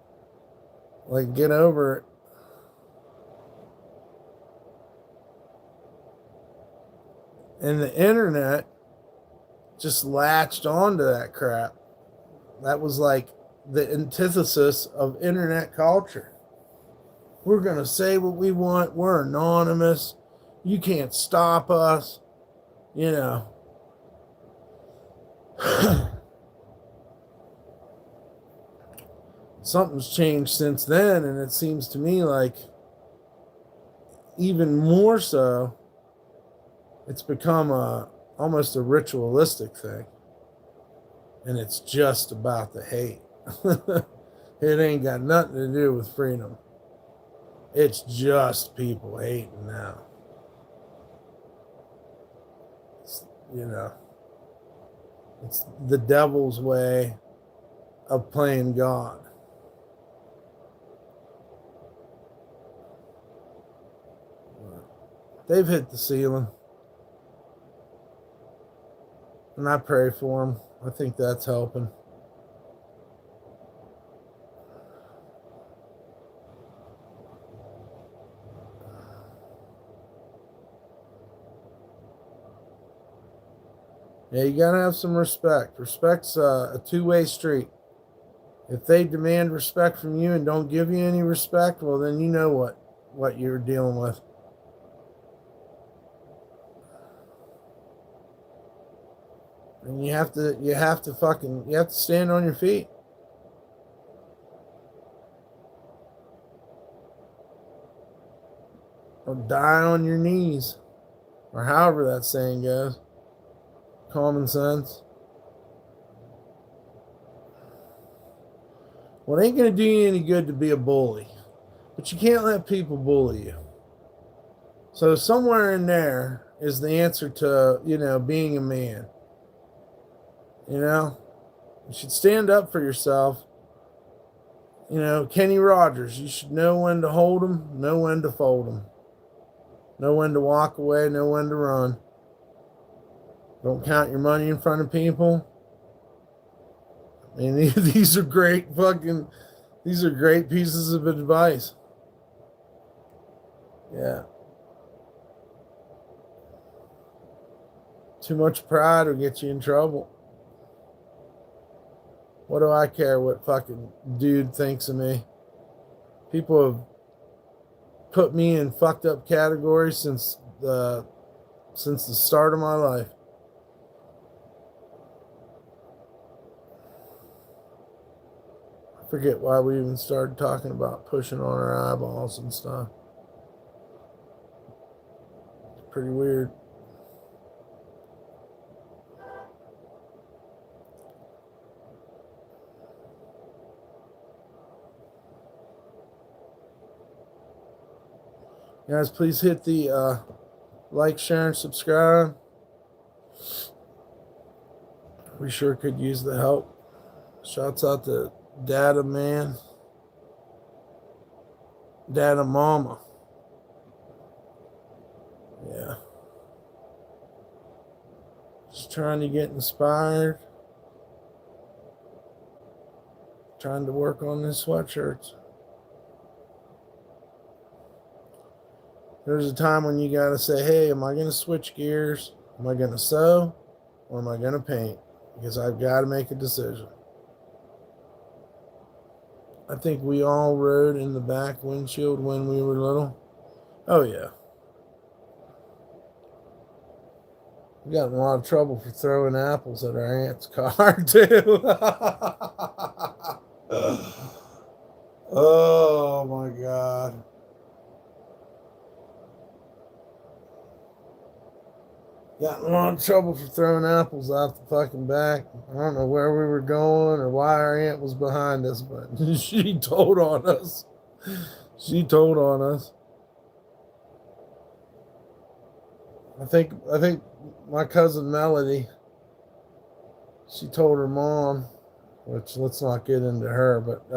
Like get over it. And the internet just latched onto that crap. That was like the antithesis of internet culture. We're going to say what we want. We're anonymous. You can't stop us. You know. Something's changed since then, and it seems to me like even more so, it's become almost a ritualistic thing. And it's just about the hate. It ain't got nothing to do with freedom. It's just people hating now. You know, it's the devil's way of playing God. They've hit the ceiling. And I pray for them. I think that's helping. Yeah, you gotta have some respect. Respect's a two-way street. If they demand respect from you and don't give you any respect, well, then you know what you're dealing with. And you have to stand on your feet. Or die on your knees. Or however that saying goes. Common sense. Well, it ain't going to do you any good to be a bully. But you can't let people bully you. So somewhere in there is the answer to, you know, being a man. You know? You should stand up for yourself. You know, Kenny Rogers, you should know when to hold him, know when to fold him. Know when to walk away, know when to run. Don't count your money in front of people. I mean, these are great pieces of advice. Yeah. Too much pride will get you in trouble. What do I care what fucking dude thinks of me? People have put me in fucked up categories since the start of my life. I forget why we even started talking about pushing on our eyeballs and stuff. Pretty weird. Guys, please hit the like, share, and subscribe. We sure could use the help. Shouts out to Data Man, Data Mama. Yeah. Just trying to get inspired. Trying to work on this sweatshirts. There's a time when you got to say, hey, am I going to switch gears? Am I going to sew? Or am I going to paint? Because I've got to make a decision. I think we all rode in the back windshield when we were little. Oh, yeah. We got in a lot of trouble for throwing apples at our aunt's car, too. Oh, my God. Got in a lot of trouble for throwing apples out the fucking back. I don't know where we were going or why our aunt was behind us, but she told on us. She told on us. I think my cousin Melody, she told her mom, which let's not get into her, but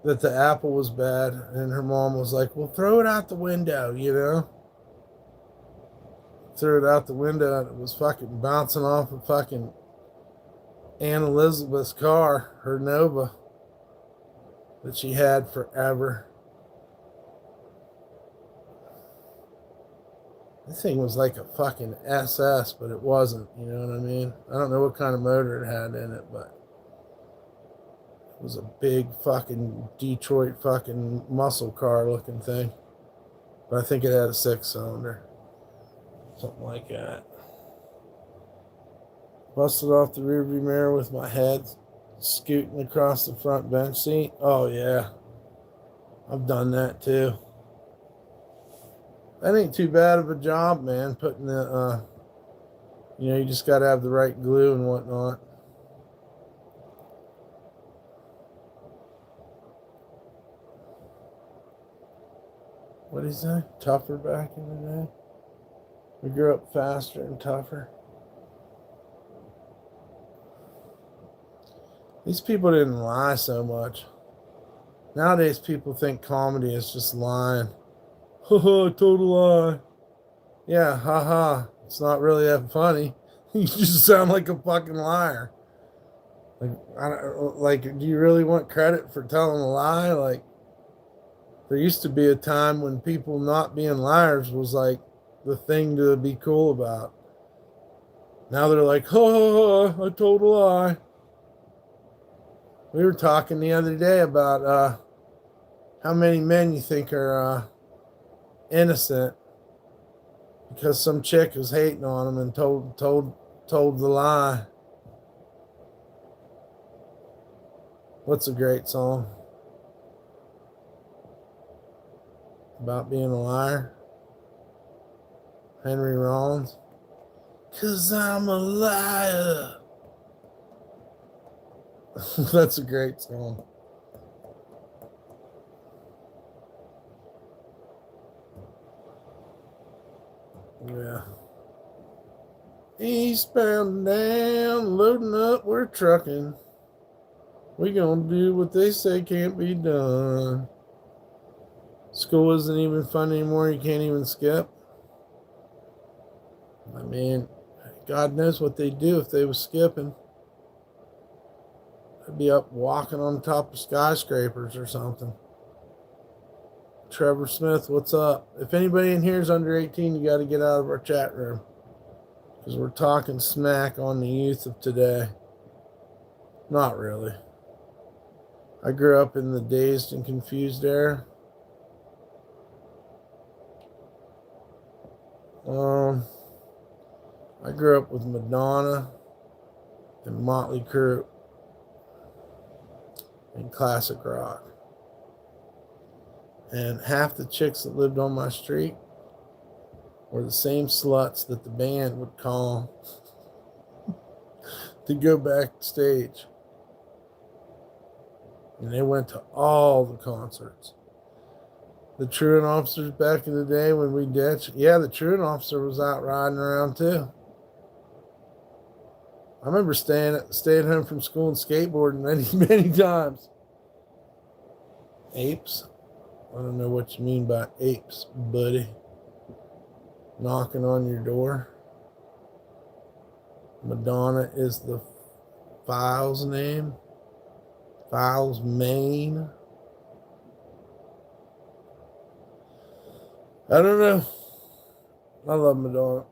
that the apple was bad, and her mom was like, well, throw it out the window, you know? Threw it out the window, and it was fucking bouncing off of fucking Aunt Elizabeth's car, her Nova, that she had forever. This thing was like a fucking SS, but it wasn't, you know what I mean? I don't know what kind of motor it had in it, but it was a big fucking Detroit fucking muscle car looking thing. But I think it had a 6-cylinder. Something like that. Busted off the rearview mirror with my head scooting across the front bench seat. Oh, yeah. I've done that too. That ain't too bad of a job, man. Putting the, you just got to have the right glue and whatnot. What did he say? Tougher back in the day? We grew up faster and tougher. These people didn't lie so much. Nowadays, people think comedy is just lying. Haha, total lie. Yeah, haha. It's not really that funny. You just sound like a fucking liar. Do you really want credit for telling a lie? Like, there used to be a time when people not being liars was like the thing to be cool about. Now they're like, ha, I told a lie. We were talking the other day about how many men you think are innocent because some chick was hating on them and told the lie. What's a great song about being a liar? Henry Rollins. 'Cause I'm a liar. That's a great song. Yeah. Eastbound down, loading up, we're trucking. We gonna do what they say can't be done. School isn't even fun anymore. You can't even skip. I mean, God knows what they'd do if they was skipping. I'd be up walking on top of skyscrapers or something. Trevor Smith, what's up? If anybody in here is under 18, you got to get out of our chat room. Because we're talking smack on the youth of today. Not really. I grew up in the dazed and confused era. I grew up with Madonna and Motley Crue and classic rock. And half the chicks that lived on my street were the same sluts that the band would call to go backstage. And they went to all the concerts. The truant officers back in the day when we ditched, yeah, the truant officer was out riding around too. I remember staying home from school and skateboarding many, many times. Apes. I don't know what you mean by apes, buddy. Knocking on your door. Madonna is the file's name. File's main. I don't know. I love Madonna.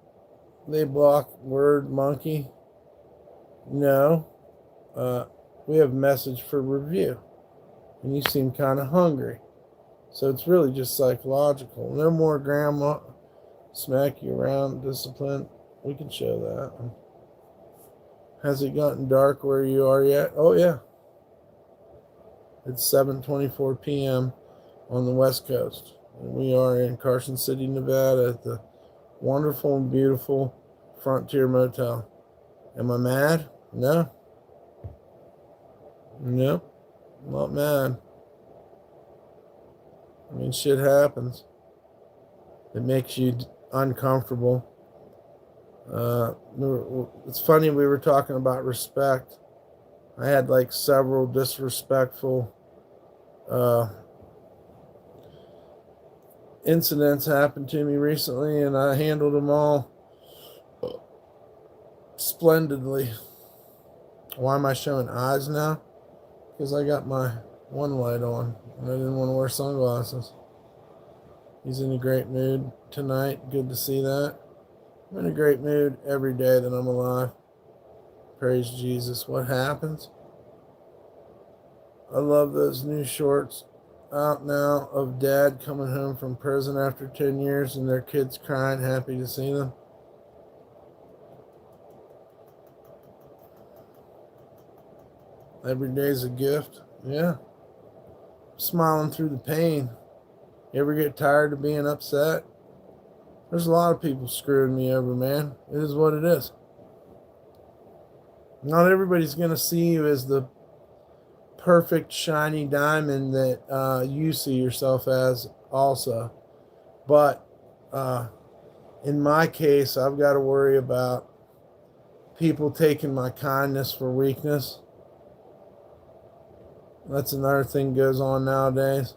They block word monkey. No. We have a message for review. And you seem kind of hungry. So it's really just psychological. No more grandma smack you around discipline. We can show that. Has it gotten dark where you are yet? Oh, yeah. It's 7:24 p.m. on the West Coast. And we are in Carson City, Nevada at the wonderful and beautiful Frontier Motel. Am I mad? No. Nope. Not mad. I mean, shit happens. It makes you uncomfortable. It's funny, we were talking about respect. I had like several disrespectful incidents happen to me recently, and I handled them all splendidly. Why am I showing eyes now? Because I got my one light on and I didn't want to wear sunglasses. He's in a great mood tonight. Good to see that. I'm in a great mood every day that I'm alive. Praise Jesus. What happens? I love those new shorts out now of dad coming home from prison after 10 years and their kids crying, happy to see them. Every day's a gift. Yeah. Smiling through the pain. You ever get tired of being upset? There's a lot of people screwing me over, man. It is what it is. Not everybody's going to see you as the perfect shiny diamond that you see yourself as also. But in my case, I've got to worry about people taking my kindness for weakness. That's another thing goes on nowadays.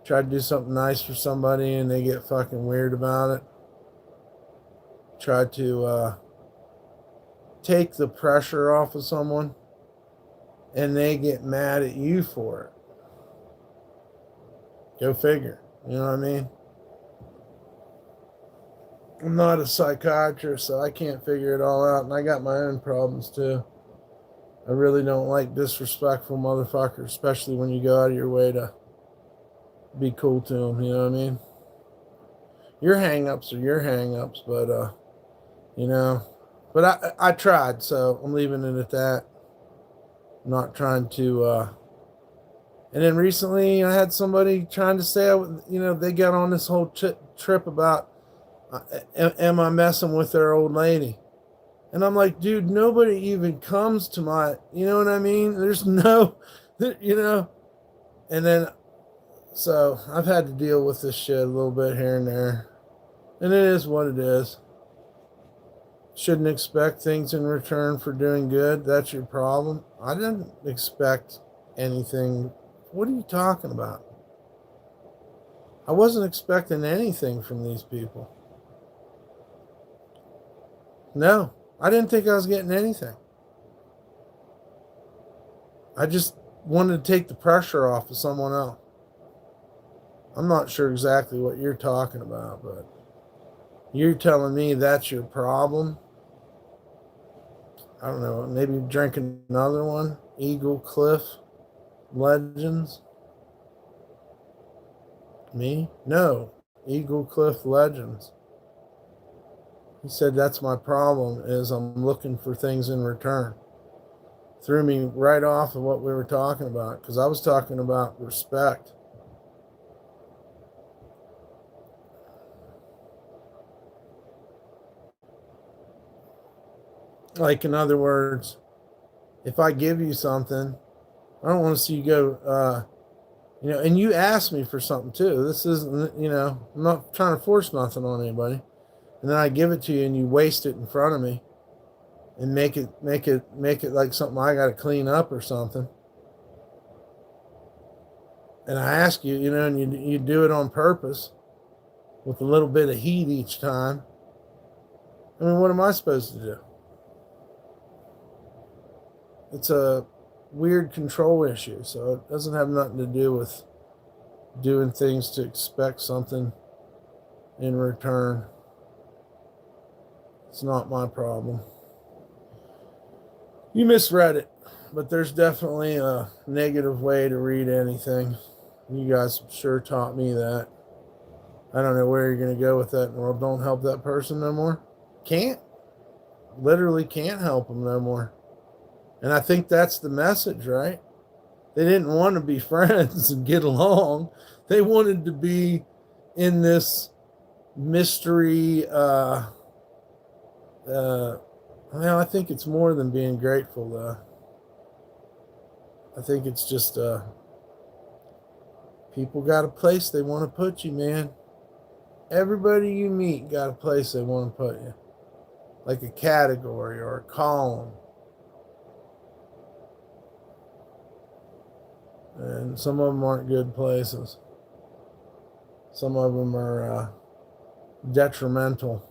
Try to do something nice for somebody and they get fucking weird about it. Try to take the pressure off of someone and they get mad at you for it. Go figure. You know what I mean? I'm not a psychiatrist, so I can't figure it all out, and I got my own problems too. I really don't like disrespectful motherfuckers, especially when you go out of your way to be cool to them, you know what I mean? Your hang-ups are your hang-ups, but, you know. But I tried, so I'm leaving it at that. I'm not trying to, and then recently I had somebody trying to say, they got on this whole trip about, am I messing with their old lady? And I'm like, dude, nobody even comes to my, you know what I mean? There's no, and then, so I've had to deal with this shit a little bit here and there. And it is what it is. Shouldn't expect things in return for doing good. That's your problem. I didn't expect anything. What are you talking about? I wasn't expecting anything from these people. No, I didn't think I was getting anything. I just wanted to take the pressure off of someone else. I'm not sure exactly what you're talking about, but you're telling me that's your problem. I don't know, maybe drink another one. Eagle Cliff Legends. Me? No, Eagle Cliff Legends. He said that's my problem, is I'm looking for things in return. Threw me right off of what we were talking about, because I was talking about respect. Like, in other words, if I give you something, I don't want to see you go, and you ask me for something too. This isn't, I'm not trying to force nothing on anybody. And then I give it to you and you waste it in front of me and make it like something I got to clean up or something. And I ask you, and you do it on purpose with a little bit of heat each time. I mean, what am I supposed to do? It's a weird control issue, so it doesn't have nothing to do with doing things to expect something in return. It's not my problem. You misread it, but there's definitely a negative way to read anything. You guys sure taught me that. I don't know where you're going to go with that in the world. Don't help that person no more. Can't. Literally can't help them no more. And I think that's the message, right? They didn't want to be friends and get along. They wanted to be in this mystery. I think it's more than being grateful, though. I think it's just people got a place they want to put you, man. Everybody you meet got a place they want to put you. Like a category or a column. And some of them aren't good places. Some of them are detrimental.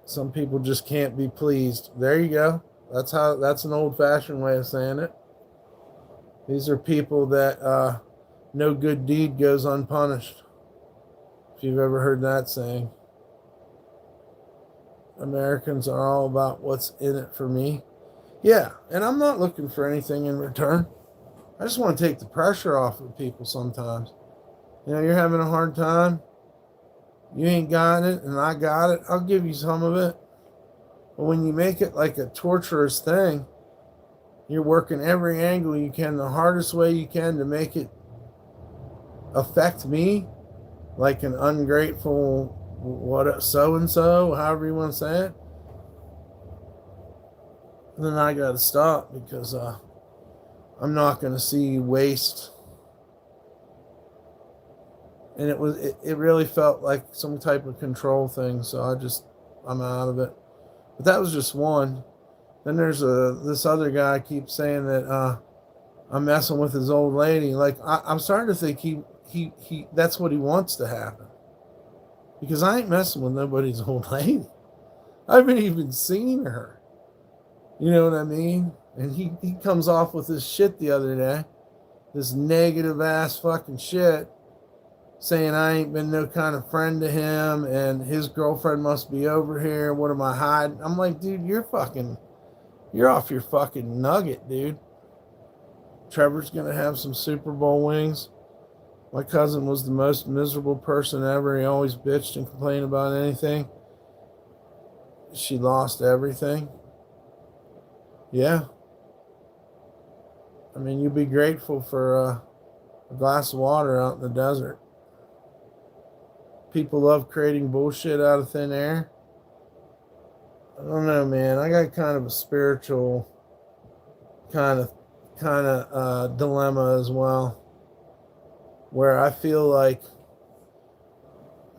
Some people just can't be pleased. There you go. That's an old-fashioned way of saying it. These are people that no good deed goes unpunished. If you've ever heard that saying. Americans are all about what's in it for me. Yeah, and I'm not looking for anything in return. I just want to take the pressure off of people sometimes. You're having a hard time. You ain't got it, and I got it. I'll give you some of it. But when you make it like a torturous thing, you're working every angle you can, the hardest way you can to make it affect me, like an ungrateful so-and-so, however you want to say it. And then I got to stop because I'm not going to see you waste. And it really felt like some type of control thing, so I'm out of it. But that was just one. Then there's this other guy keeps saying that I'm messing with his old lady. Like I'm starting to think he that's what he wants to happen. Because I ain't messing with nobody's old lady. I haven't even seen her. You know what I mean? And he comes off with this shit the other day. This negative ass fucking shit. Saying I ain't been no kind of friend to him and his girlfriend must be over here. What am I hiding? I'm like, dude, you're off your fucking nugget, dude. Trevor's going to have some Super Bowl wings. My cousin was the most miserable person ever. He always bitched and complained about anything. She lost everything. Yeah. I mean, you'd be grateful for a glass of water out in the desert. People love creating bullshit out of thin air. I don't know, man. I got kind of a spiritual kind of dilemma as well, where I feel like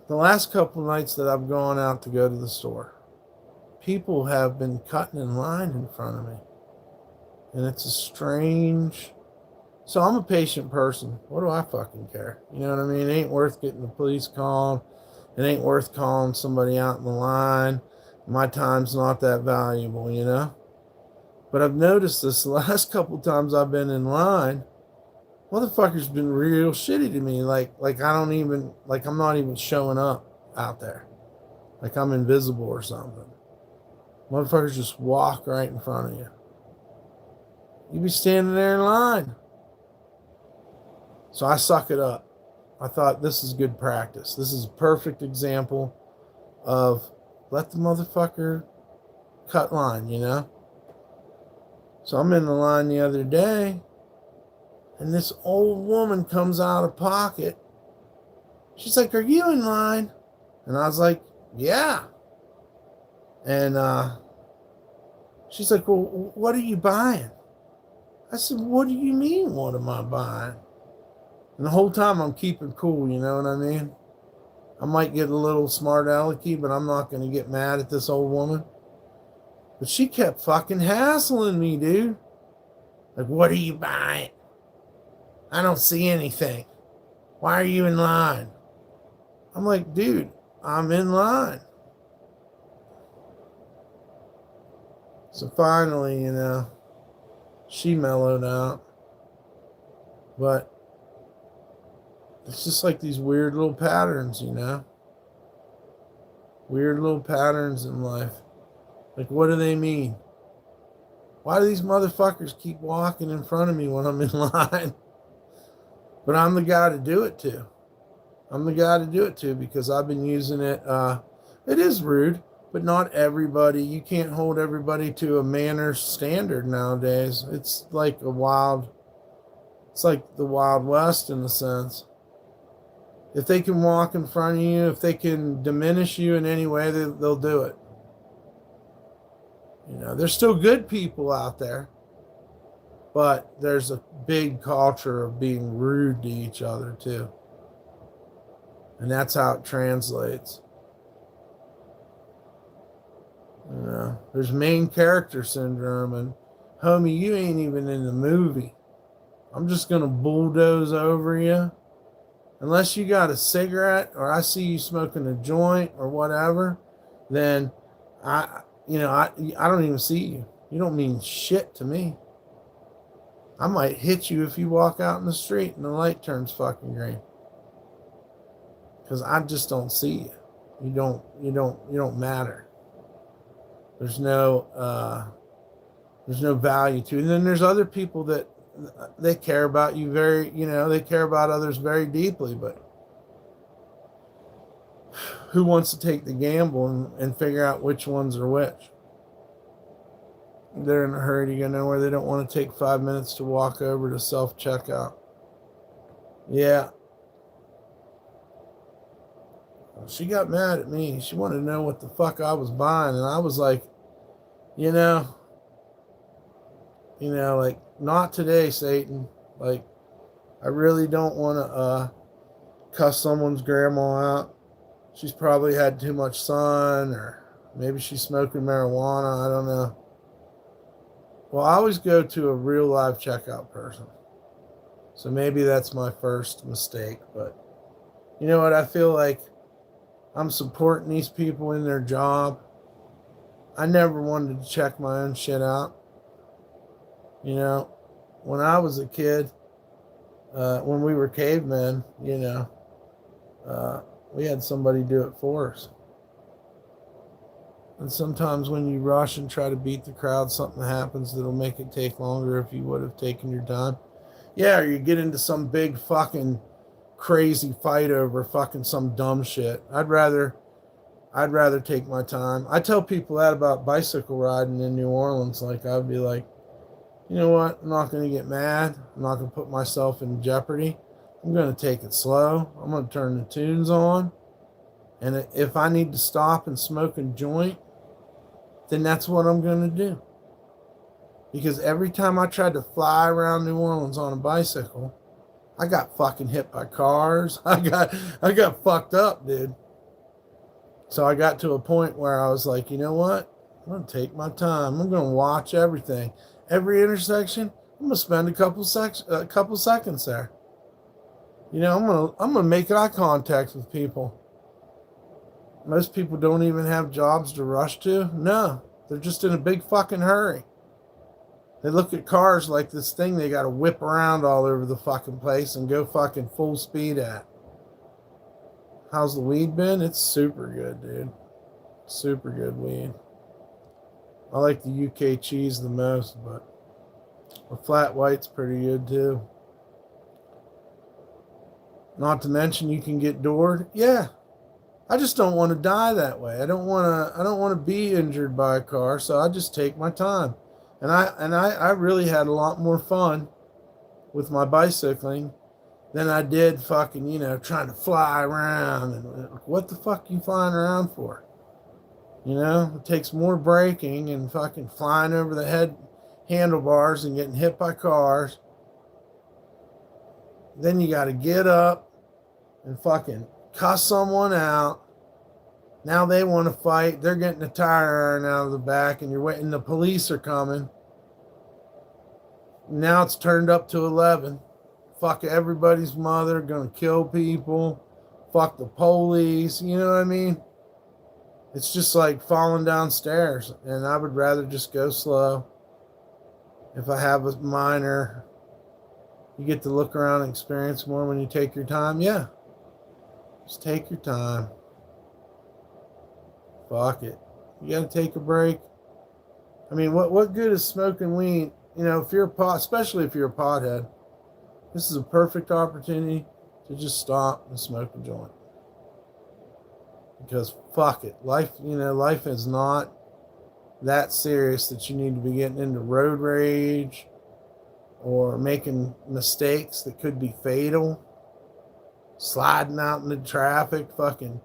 the last couple nights that I've gone out to go to the store, people have been cutting in line in front of me. And it's a strange... So I'm a patient person. What do I fucking care? You know what I mean? It ain't worth getting the police called. It ain't worth calling somebody out in the line. My time's not that valuable, you know? But I've noticed this the last couple times I've been in line, motherfuckers been real shitty to me. Like I'm not even showing up out there. Like I'm invisible or something. Motherfuckers just walk right in front of you. You be standing there in line. So I suck it up. I thought this is good practice. This is a perfect example of let the motherfucker cut line, you know? So I'm in the line the other day, and this old woman comes out of pocket. She's like, "Are you in line?" And I was like, yeah. And she's like, well, what are you buying? I said, what do you mean, what am I buying? And the whole time I'm keeping cool, you know what I mean? I might get a little smart alecky, but I'm not going to get mad at this old woman. But she kept fucking hassling me, dude. Like, what are you buying? I don't see anything. Why are you in line? I'm like, dude, I'm in line. So finally, you know, she mellowed out. But it's just like these weird little patterns, you know? Weird little patterns in life. Like, what do they mean? Why do these motherfuckers keep walking in front of me when I'm in line? But I'm the guy to do it to. I'm the guy to do it to because I've been using it. It is rude, but not everybody. You can't hold everybody to a manner standard nowadays. It's like the Wild West in a sense. If they can walk in front of you, if they can diminish you in any way, they'll do it. You know, there's still good people out there, but there's a big culture of being rude to each other too. And that's how it translates. You know, there's main character syndrome, and homie, you ain't even in the movie. I'm just gonna bulldoze over you. Unless you got a cigarette or I see you smoking a joint or whatever, then I don't even see you. You don't mean shit to me. I might hit you if you walk out in the street and the light turns fucking green. Because I just don't see you. You don't matter. There's no value to it. And then there's other people that they care about you they care about others very deeply, but who wants to take the gamble and figure out which ones are which? They're in a hurry to go nowhere. They don't want to take 5 minutes to walk over to self-checkout. Yeah. She got mad at me. She wanted to know what the fuck I was buying. And I was like, like, not today, Satan. Like, I really don't want to cuss someone's grandma out. She's probably had too much sun, or maybe she's smoking marijuana. I don't know. Well, I always go to a real live checkout person. So maybe that's my first mistake. But you know what? I feel like I'm supporting these people in their job. I never wanted to check my own shit out. You know, when I was a kid, when we were cavemen, we had somebody do it for us. And sometimes when you rush and try to beat the crowd, something happens that'll make it take longer if you would have taken your time. Yeah, or you get into some big fucking crazy fight over fucking some dumb shit. I'd rather take my time. I tell people that about bicycle riding in New Orleans. Like, I'd be like, you know what? I'm not going to get mad. I'm not going to put myself in jeopardy. I'm going to take it slow. I'm going to turn the tunes on. And if I need to stop and smoke a joint, then that's what I'm going to do. Because every time I tried to fly around New Orleans on a bicycle, I got fucking hit by cars. I got fucked up, dude. So I got to a point where I was like, you know what? I'm going to take my time. I'm going to watch everything. Every intersection, I'm going to spend a couple seconds there. You know, I'm going to make eye contact with people. Most people don't even have jobs to rush to. No, they're just in a big fucking hurry. They look at cars like this thing they got to whip around all over the fucking place and go fucking full speed at. How's the weed been? It's super good, dude. Super good weed. I like the UK cheese the most, but the flat white's pretty good too. Not to mention you can get doored. Yeah. I just don't want to die that way. I don't want to be injured by a car, so I just take my time. And I really had a lot more fun with my bicycling than I did fucking, trying to fly around. And what the fuck are you flying around for? It takes more braking and fucking flying over the head handlebars and getting hit by cars. Then you got to get up and fucking cuss someone out. Now they want to fight. They're getting a tire iron out of the back, and you're waiting. The police are coming. Now it's turned up to 11. Fuck everybody's mother. Gonna kill people. Fuck the police. You know what I mean? It's just like falling downstairs. And I would rather just go slow. If I have a minor, you get to look around and experience more when you take your time. Yeah. Just take your time. Fuck it. You gotta take a break. I mean, what good is smoking weed? If you're especially if you're a pothead, this is a perfect opportunity to just stop and smoke a joint. Because fuck it. Life is not that serious that you need to be getting into road rage or making mistakes that could be fatal. Sliding out into traffic, fucking,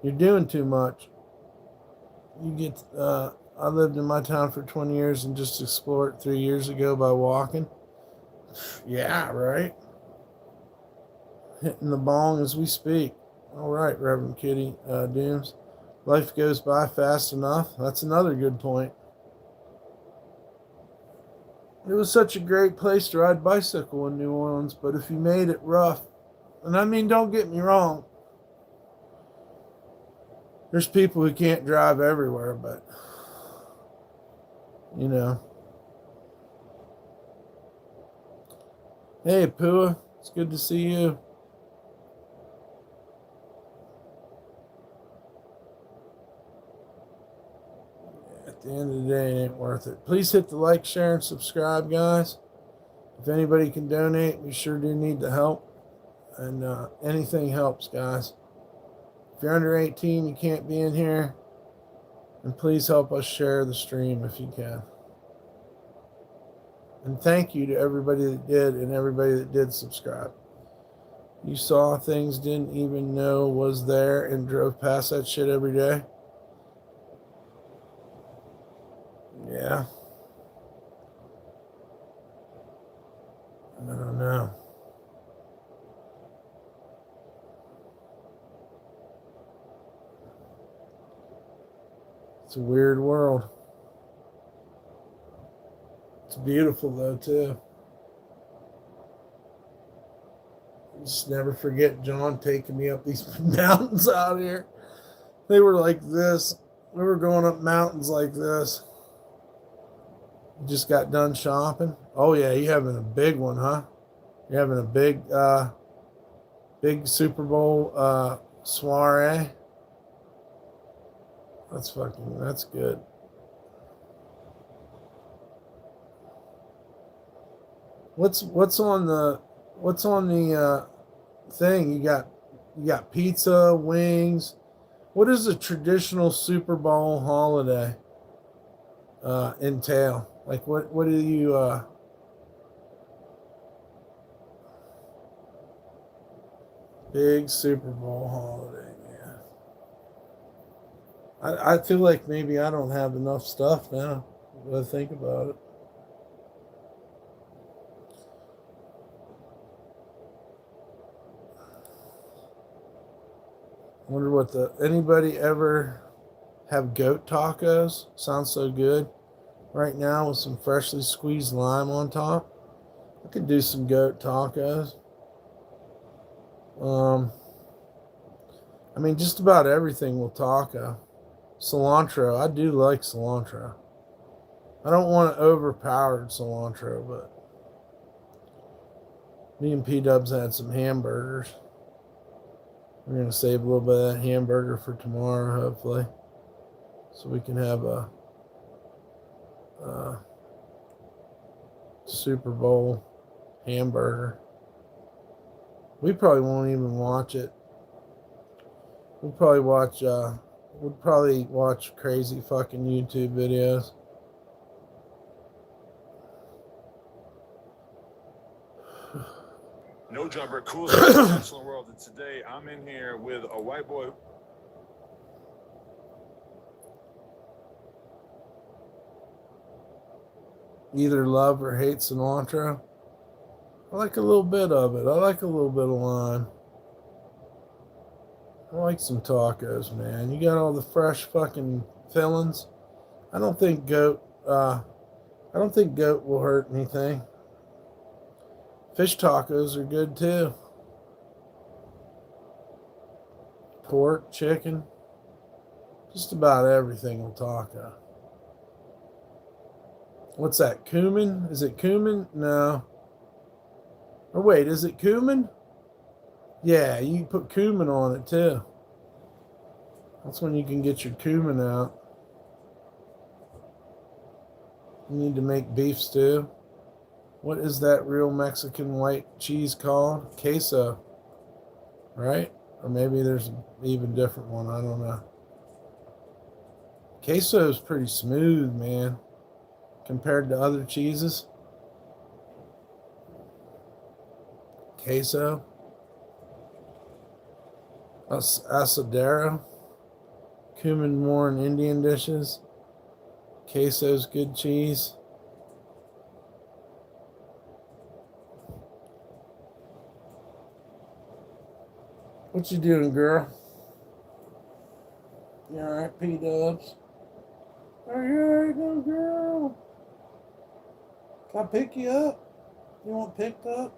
you're doing too much. I lived in my town for 20 years and just explored it 3 years ago by walking. Yeah, right. Hitting the bong as we speak. All right, Reverend Kitty Dooms. Life goes by fast enough. That's another good point. It was such a great place to ride bicycle in New Orleans, but if you made it rough, and I mean, don't get me wrong, there's people who can't drive everywhere, but, Hey, Pua, it's good to see you. At the end of the day, it ain't worth it. Please hit the like, share, and subscribe, guys. If anybody can donate, we sure do need the help. And anything helps, guys. If you're under 18, you can't be in here. And please help us share the stream if you can. And thank you to everybody that did and everybody that did subscribe. You saw things didn't even know was there and drove past that shit every day. Yeah. I don't know. It's a weird world. It's beautiful though too. Just never forget John taking me up these mountains out here. They were like this. We were going up mountains like this. Just got done shopping. Oh yeah, you having a big one, huh? You're having a big Super Bowl soiree. That's good. What's on the thing? You got pizza, wings. What does a traditional Super Bowl holiday entail? Like what do you big Super Bowl holiday, man. I feel like maybe I don't have enough stuff now. When I think about it. Wonder what anybody ever have goat tacos? Sounds so good. Right now with some freshly squeezed lime on top. I could do some goat tacos. I mean, just about everything with taco. Cilantro, I do like cilantro. I don't want overpowered cilantro, but me and P-Dubs had some hamburgers. We're going to save a little bit of that hamburger for tomorrow, hopefully. So we can have a Super Bowl hamburger. We probably won't even watch it. We'd probably watch crazy fucking YouTube videos. No jumper, coolest interpersonal in the world. And today I'm in here with a white boy. Either love or hate cilantro. I like a little bit of it. I like a little bit of lime. I like some tacos, man. You got all the fresh fucking fillings. I don't think goat will hurt anything. Fish tacos are good too. Pork, chicken, just about everything will taco. What's that? Cumin? Is it cumin? No. Or wait, is it cumin? Yeah, you can put cumin on it too. That's when you can get your cumin out. You need to make beef stew. What is that real Mexican white cheese called? Queso. Right? Or maybe there's an even different one. I don't know. Queso is pretty smooth, man, compared to other cheeses. Queso. Asadero. Cumin more in Indian dishes. Queso's good cheese. What you doing, girl? You alright, P-dubs? Are you alright, little girl? Can I pick you up? You want picked up?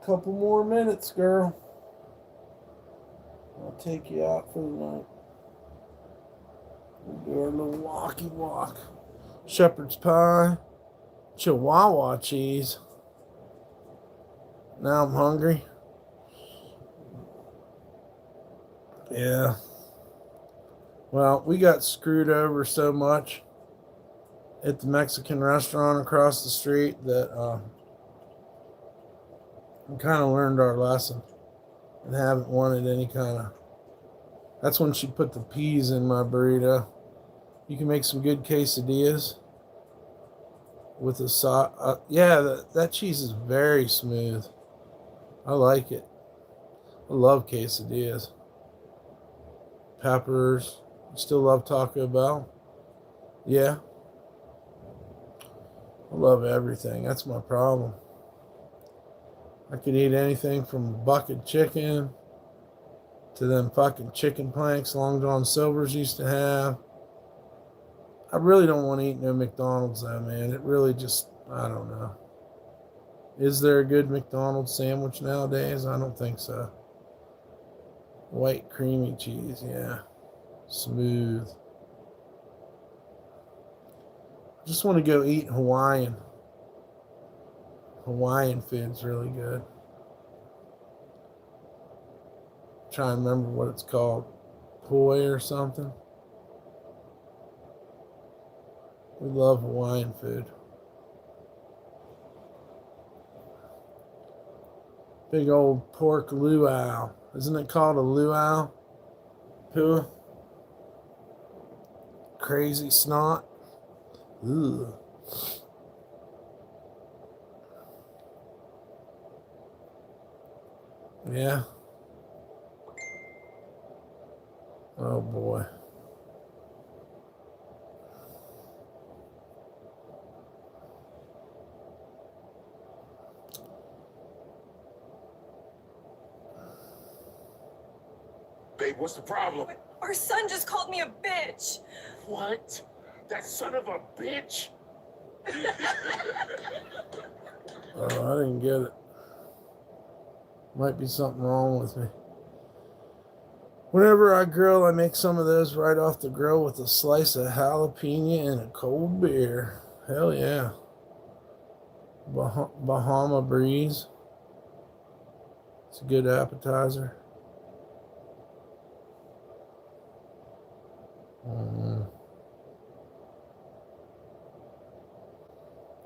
Couple more minutes, girl. I'll take you out for the night. We'll do our little walkie walk. Shepherd's pie. Chihuahua cheese. Now I'm hungry. Yeah. Well, we got screwed over so much at the Mexican restaurant across the street that we kind of learned our lesson and haven't wanted any kind of. That's when she put the peas in my burrito. You can make some good quesadillas with the sauce. Yeah, that cheese is very smooth. I like it. I love quesadillas. Peppers. You still love Taco Bell? Yeah. I love everything. That's my problem. I could eat anything from bucket chicken to them fucking chicken planks Long John Silver's used to have. I really don't want to eat no McDonald's though, man. It really just, I don't know. Is there a good McDonald's sandwich nowadays? I don't think so. White creamy cheese, yeah. Smooth. I just want to go eat Hawaiian. Hawaiian food's really good. Try and remember what it's called. Poi or something. We love Hawaiian food. Big old pork luau. Isn't it called a luau? Pua? Crazy snot. Ugh. Yeah. Oh boy. Babe, what's the problem? Our son just called me a bitch. What? That son of a bitch? Oh, I didn't get it. Might be something wrong with me. Whenever I grill, I make some of those right off the grill with a slice of jalapeno and a cold beer. Hell yeah. Bahama Breeze. It's a good appetizer.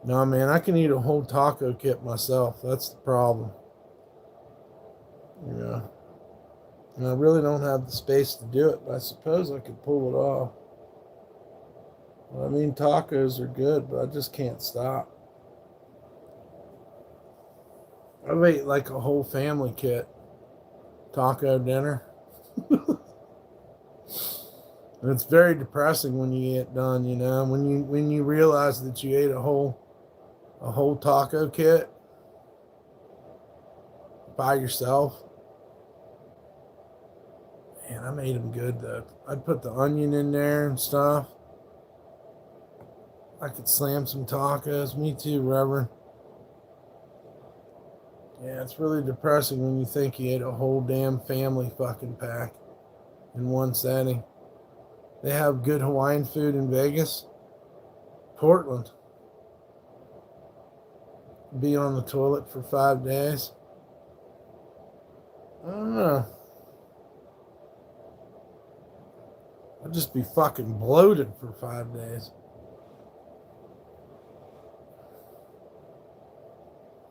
No, man, I can eat a whole taco kit myself. That's the problem. Yeah. And I really don't have the space to do it, but I suppose I could pull it off. Well, I mean, tacos are good, but I just can't stop. I've ate like a whole family kit taco dinner. And it's very depressing when you get done, you know, when you realize that you ate a whole taco kit by yourself. Man, I made them good though. I'd put the onion in there and stuff. I could slam some tacos. Me too, Reverend. Yeah, it's really depressing when you think you ate a whole damn family fucking pack in one setting. They have good Hawaiian food in Vegas. Portland. Be on the toilet for 5 days. I don't know. I'd just be fucking bloated for 5 days.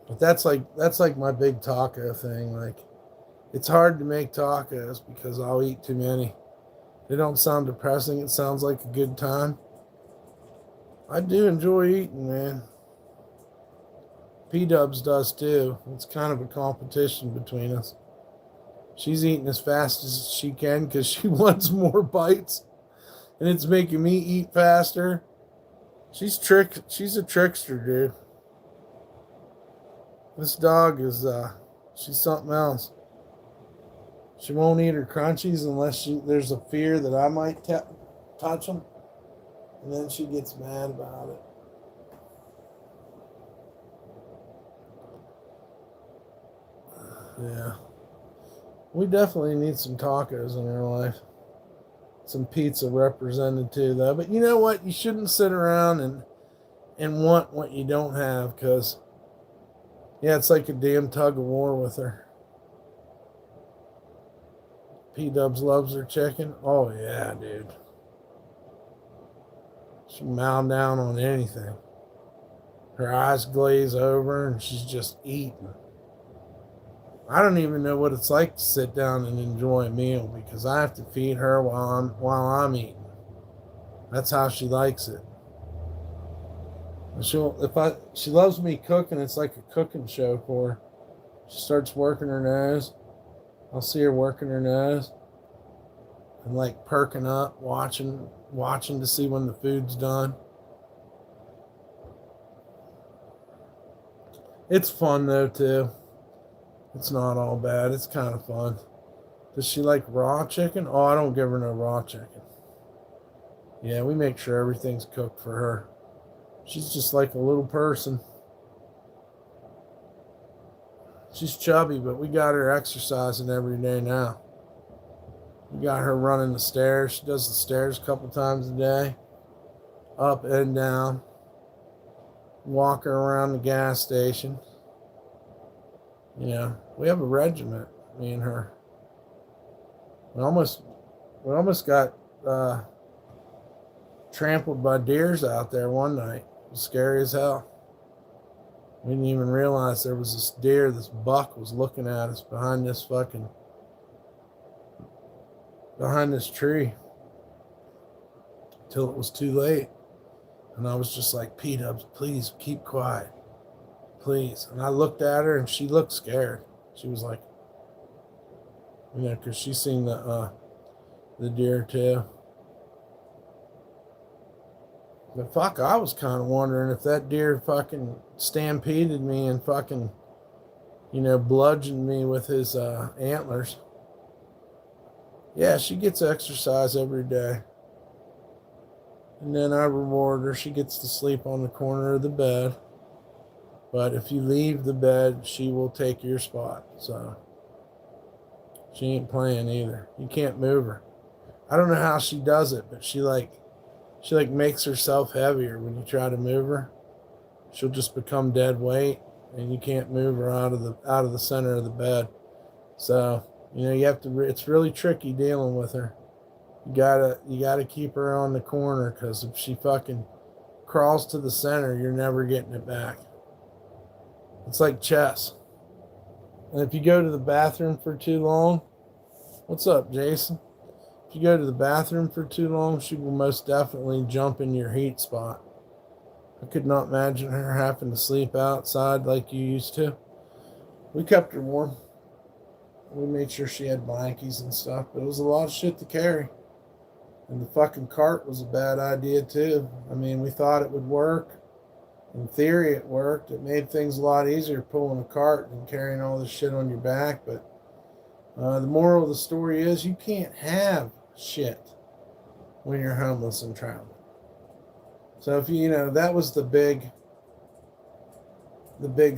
But that's like my big taco thing. Like, it's hard to make tacos because I'll eat too many. They don't sound depressing. It sounds like a good time. I do enjoy eating, man. P-Dubs does too. It's kind of a competition between us. She's eating as fast as she can because she wants more bites. And it's making me eat faster. She's a trickster, dude. This dog is, she's something else. She won't eat her crunchies unless there's a fear that I might touch them. And then she gets mad about it. Yeah. We definitely need some tacos in our life. Some pizza represented too, though. But you know what? You shouldn't sit around and want what you don't have, because, yeah, it's like a damn tug of war with her. P-Dubs loves her chicken. Oh, yeah, dude. She mow down on anything. Her eyes glaze over and she's just eating. I don't even know what it's like to sit down and enjoy a meal because I have to feed her while I'm eating. That's how she likes it. She loves me cooking. It's like a cooking show for her. She starts working her nose. I'll see her working her nose and like perking up, watching to see when the food's done. It's fun though too. It's not all bad. It's kind of fun. Does she like raw chicken? Oh, I don't give her no raw chicken. Yeah, we make sure everything's cooked for her. She's just like a little person. She's chubby, but we got her exercising every day now. We got her running the stairs. She does the stairs a couple times a day. Up and down. Walk her around the gas station. You know, we have a regiment, me and her. We almost got trampled by deers out there one night. It was scary as hell. We didn't even realize there was this deer, this buck was looking at us behind this tree till it was too late. And I was just like, P-Dubs, please keep quiet. Please. And I looked at her and she looked scared. She was like, you know, because she's seen the deer too. But fuck, I was kind of wondering if that deer fucking stampeded me and fucking, you know, bludgeoned me with his antlers. Yeah, she gets exercise every day. And then I reward her. She gets to sleep on the corner of the bed. But if you leave the bed, she will take your spot. So she ain't playing either. You can't move her. I don't know how she does it, but she makes herself heavier when you try to move her. She'll just become dead weight, and you can't move her out of the center of the bed. So, you know, you have to. It's really tricky dealing with her. You gotta keep her on the corner, because if she fucking crawls to the center, you're never getting it back. It's like chess. And if you go to the bathroom for too long, what's up, Jason? If you go to the bathroom for too long, she will most definitely jump in your heat spot. I could not imagine her having to sleep outside like you used to. We kept her warm. We made sure she had blankies and stuff, but it was a lot of shit to carry. And the fucking cart was a bad idea too. I mean, we thought it would work. In theory, it worked. It made things a lot easier pulling a cart than carrying all this shit on your back. But the moral of the story is you can't have shit when you're homeless and traveling. So if you know, that was the big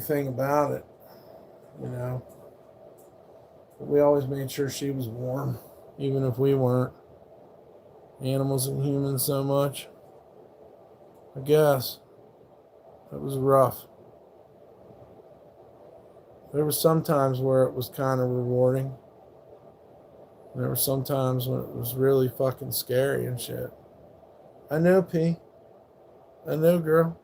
thing about it, you know. But we always made sure she was warm, even if we weren't. Animals and humans so much. I guess. It was rough. There were some times where it was kind of rewarding. There were some times when it was really fucking scary and shit. I know, P. I know, girl.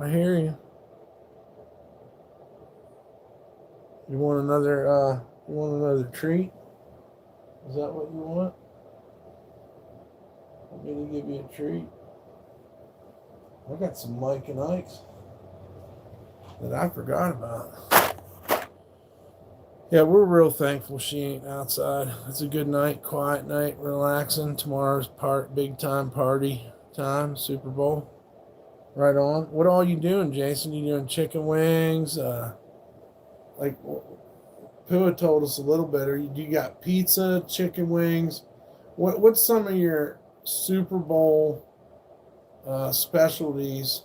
I hear you. You want another treat? Is that what you want? Want me to give you a treat? I got some Mike and Ike's that I forgot about. Yeah, we're real thankful she ain't outside. It's a good night, quiet night, relaxing. Tomorrow's big time party time, Super Bowl. Right on. What all you doing, Jason? You doing chicken wings? Like Pua told us a little bit. You got pizza, chicken wings. What's some of your Super Bowl specialties?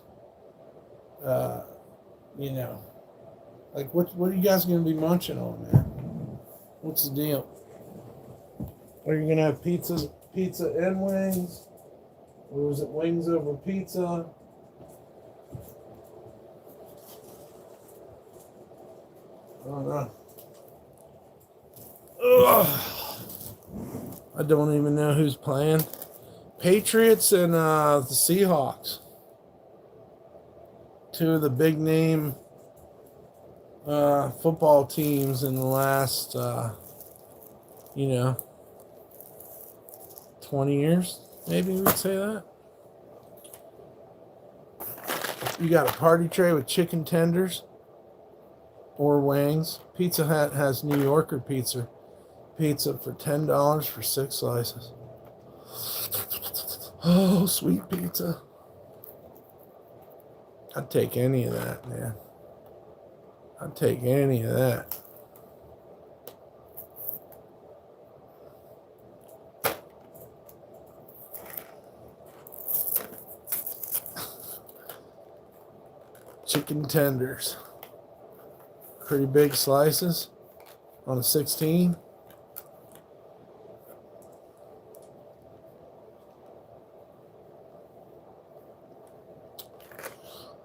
You know, like what are you guys gonna be munching on, man? What's the deal? Are you gonna have pizza and wings, or was it wings over pizza? I don't know. Ugh. I don't even know who's playing. Patriots and the Seahawks. Two of the big name football teams in the last, 20 years. Maybe we would say that. You got a party tray with chicken tenders or wings. Pizza Hut has New Yorker pizza for $10 for 6 slices. Oh, sweet pizza. I'd take any of that, man. I'd take any of that. Chicken tenders. Pretty big slices on a 16.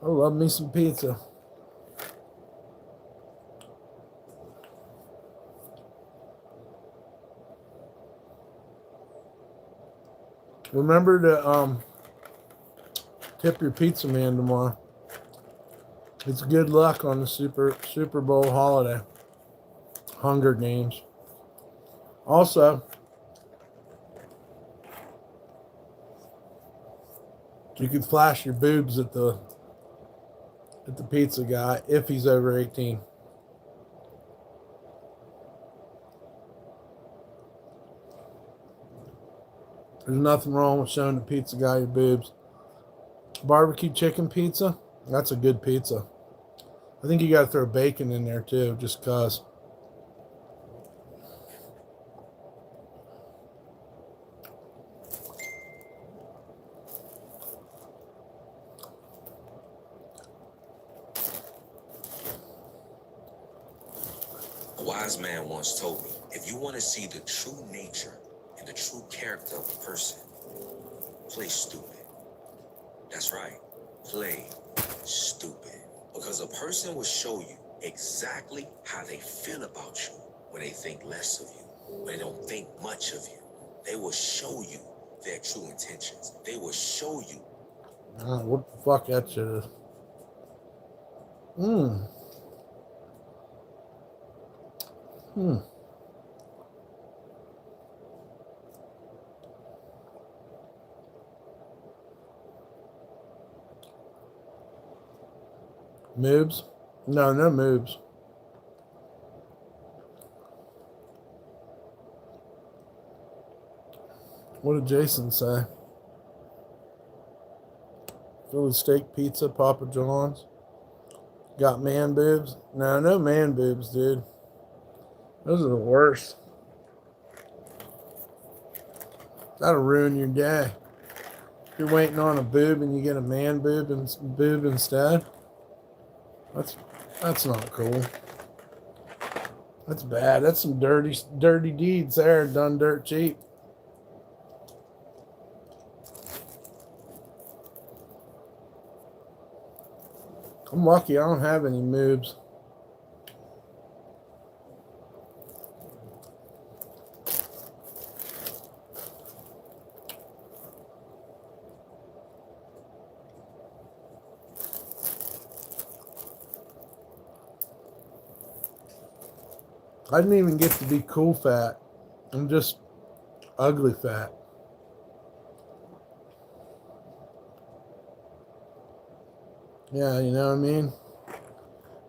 I love me some pizza. Remember to tip your pizza man tomorrow. It's good luck on the Super Bowl holiday. Hunger Games. Also, you can flash your boobs at the pizza guy if he's over 18. There's nothing wrong with showing the pizza guy your boobs. Barbecue chicken pizza, that's a good pizza. I think you got to throw bacon in there too, just cause. A wise man once told me, if you want to see the true nature and the true character of a person, play stupid. That's right, play stupid. Because a person will show you exactly how they feel about you when they think less of you, when they don't think much of you. They will show you their true intentions. They will show you. What the fuck that shit is? Moobs? No, no moobs. What did Jason say? Philly steak pizza, Papa John's. Got man boobs? No, no man boobs, dude. Those are the worst. That'll ruin your day. If you're waiting on a boob and you get a man boob instead. That's not cool. That's bad. That's some dirty deeds there, done dirt cheap. I'm lucky I don't have any moobs. I didn't even get to be cool fat. I'm just ugly fat. Yeah, you know what I mean?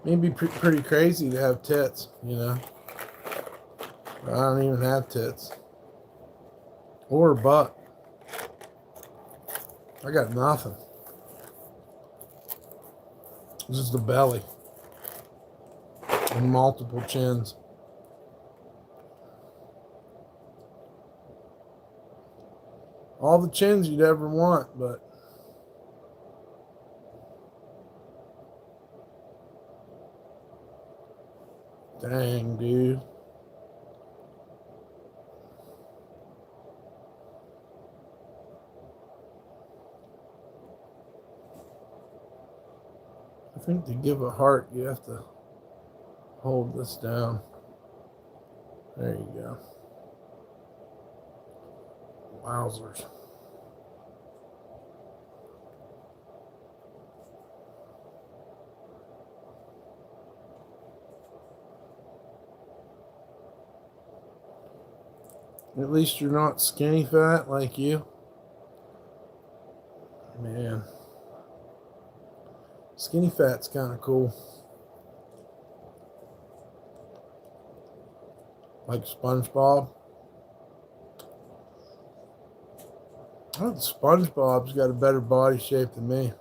Maybe pretty crazy to have tits, you know? But I don't even have tits. Or a butt. I got nothing. Just a belly. And multiple chins. All the chins you'd ever want, but dang, dude. I think to give a heart, you have to hold this down. There you go. Wowzers. At least you're not skinny fat like you. Man. Skinny fat's kind of cool. Like SpongeBob. I think SpongeBob's got a better body shape than me.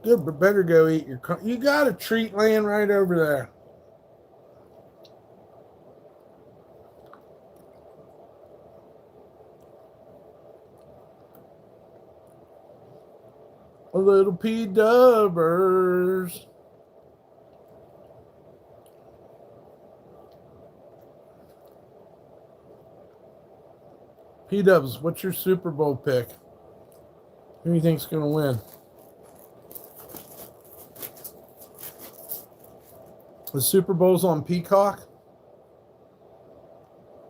Good, but better go eat your... You got a treat laying right over there. A little P-dubbers. P-dubs, what's your Super Bowl pick? Who do you think's going to win? The Super Bowl's on Peacock?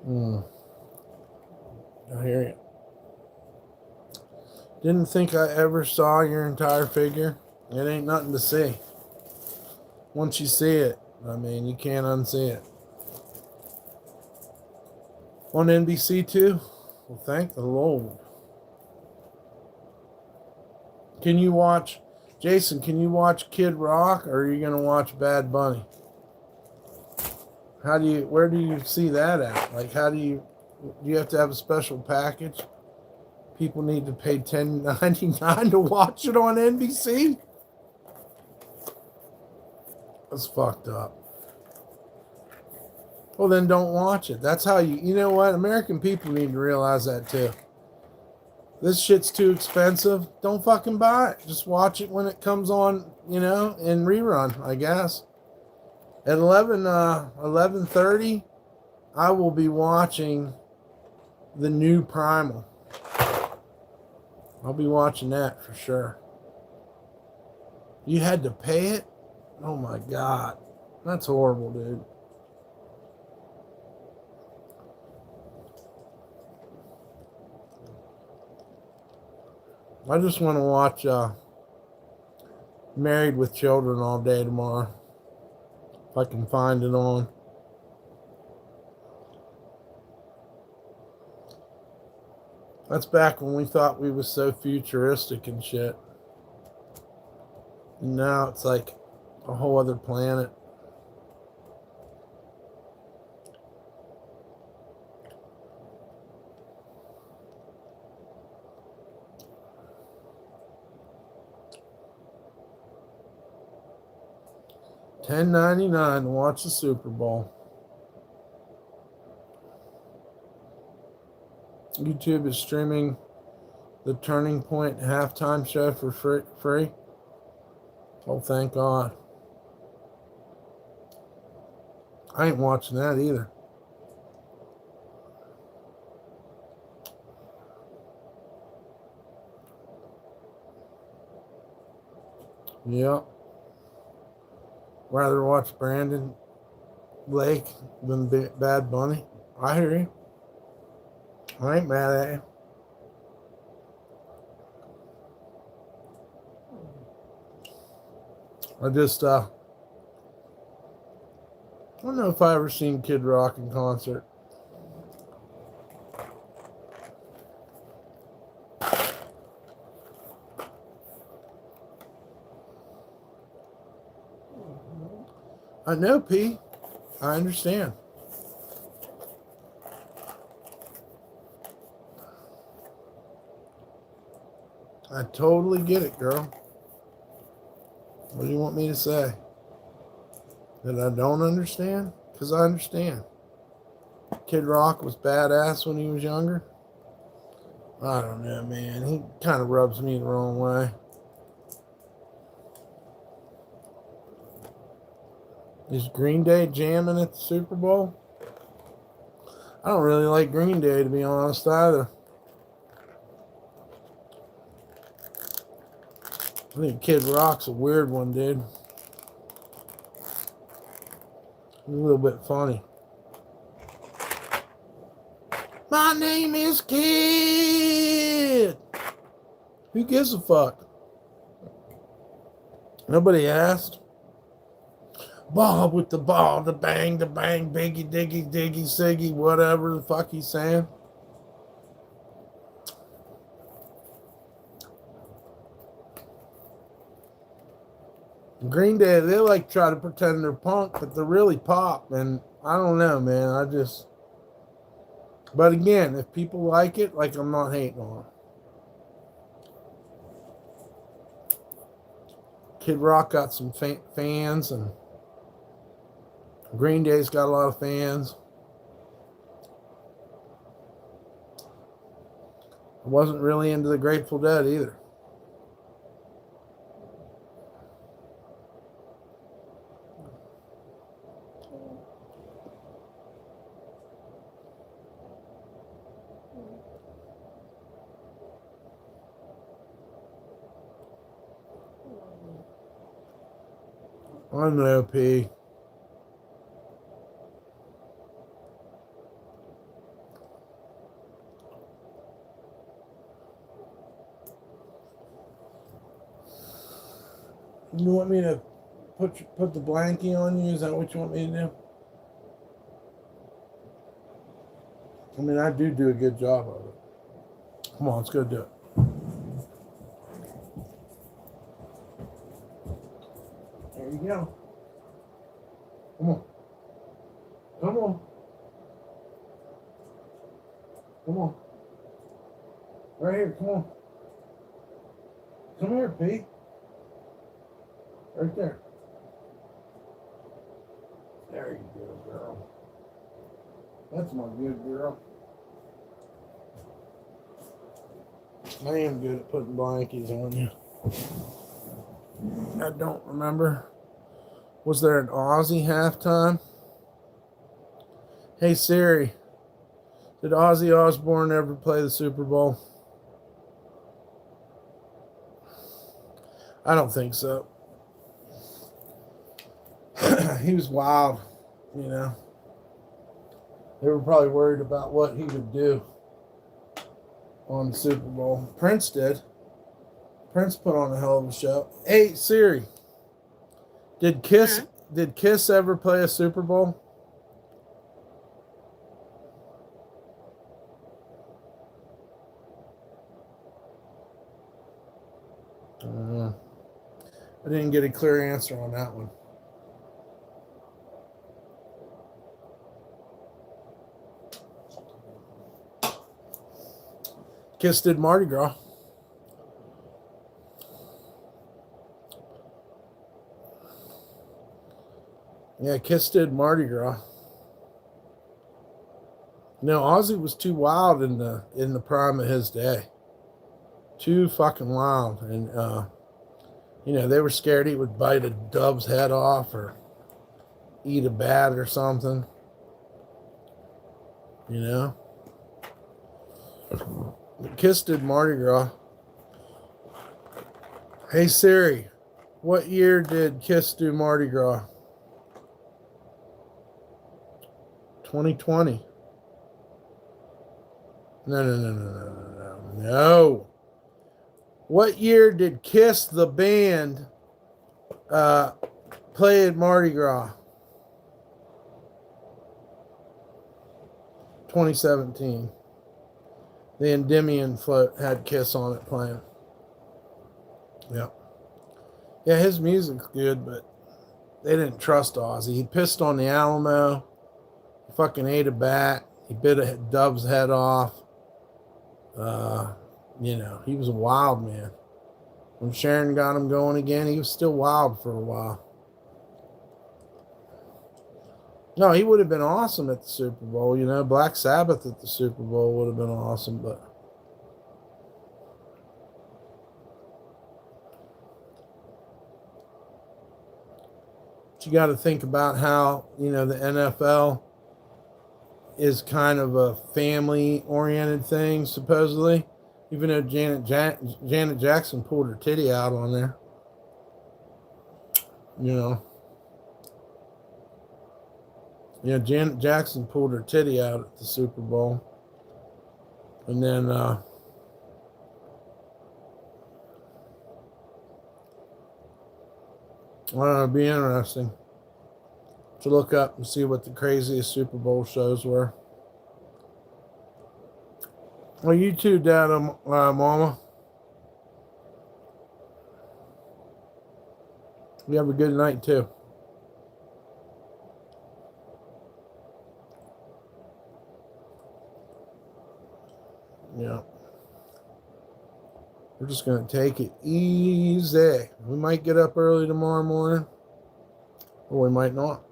I hear you. Didn't think I ever saw your entire figure. It ain't nothing to see. Once you see it, I mean, you can't unsee it. On NBC too? Well, thank the Lord. Can you watch, Jason, can you watch Kid Rock, or are you going to watch Bad Bunny? Where do you see that at? Like, do you have to have a special package? People need to pay $10.99 to watch it on NBC? That's fucked up. Well, then don't watch it. That's how you know what? American people need to realize that too. This shit's too expensive. Don't fucking buy it. Just watch it when it comes on, in rerun, I guess. At 11:30, I will be watching the new Primal. I'll be watching that for sure. You had to pay it? Oh my God. That's horrible, dude. I just want to watch Married with Children all day tomorrow. If I can find it on. That's back when we thought we was so futuristic and shit. And now it's like a whole other planet. $10.99 to watch the Super Bowl. YouTube is streaming the Turning Point halftime show for free. Oh, thank God. I ain't watching that either. Yep. Rather watch Brandon Lake than Bad Bunny. I hear you. I ain't mad at you. I don't know if I ever seen Kid Rock in concert. I know, P. I understand. I totally get it, girl. What do you want me to say? That I don't understand? Because I understand. Kid Rock was badass when he was younger. I don't know, man. He kind of rubs me the wrong way. Is Green Day jamming at the Super Bowl? I don't really like Green Day, to be honest, either. I think Kid Rock's a weird one, dude. A little bit funny. My name is Kid. Who gives a fuck? Nobody asked. Bob with the ball, the bang, biggie, diggy, diggy, siggy, whatever the fuck he's saying. Green Day, they like try to pretend they're punk, but they're really pop. And I don't know, man. But again, if people like it, like, I'm not hating on them. Kid Rock got some fans, and Green Day's got a lot of fans. I wasn't really into the Grateful Dead either. I know, P. You want me to put the blankie on you? Is that what you want me to do? I mean, I do a good job of it. Come on, let's go do it. There you go. Come on. Come on. Come on. Right here, come on. Come here, Pete. Right there. There you go, girl. That's my good girl. I am good at putting blankies on you. I don't remember. Was there an Ozzy halftime? Hey Siri, did Ozzy Osbourne ever play the Super Bowl? I don't think so. He was wild, you know. They were probably worried about what he would do on the Super Bowl. Prince did. Prince put on a hell of a show. Hey Siri, did Kiss ever play a Super Bowl? I didn't get a clear answer on that one. Kiss did Mardi Gras. Yeah, Kiss did Mardi Gras. No, Ozzy was too wild in the prime of his day. Too fucking wild. And you know, they were scared he would bite a dove's head off or eat a bat or something. You know? Kiss did Mardi Gras. Hey Siri, what year did Kiss do Mardi Gras? 2020. No. What year did Kiss the band play at Mardi Gras? 2017. The Endymion float had Kiss on it playing. Yep. Yeah, his music's good, but they didn't trust Ozzy. He pissed on the Alamo. He fucking ate a bat. He bit a dove's head off. You know, he was a wild man. When Sharon got him going again, he was still wild for a while. No, he would have been awesome at the Super Bowl. You know, Black Sabbath at the Super Bowl would have been awesome, but you got to think about how, you know, the NFL is kind of a family-oriented thing, supposedly. Even though Janet Jackson pulled her titty out on there. You know. Yeah, Janet Jackson pulled her titty out at the Super Bowl. And then I don't know, it'd be interesting to look up and see what the craziest Super Bowl shows were. Well, you too, Dad, Mama. You have a good night, too. Yeah. We're just going to take it easy. We might get up early tomorrow morning, or we might not.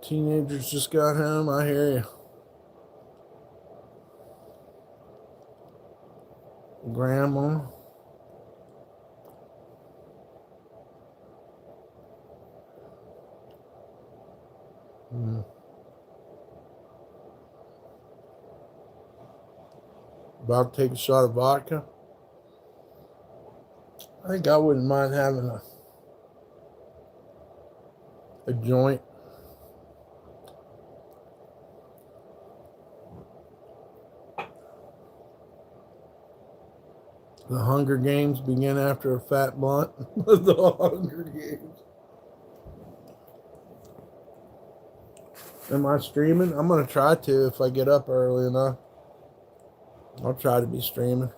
Teenagers just got home. I hear you. Grandma. About to take a shot of vodka. I think I wouldn't mind having a joint. The Hunger Games begin after a fat blunt. The Hunger Games. Am I streaming? I'm going to try to if I get up early enough. I'll try to be streaming.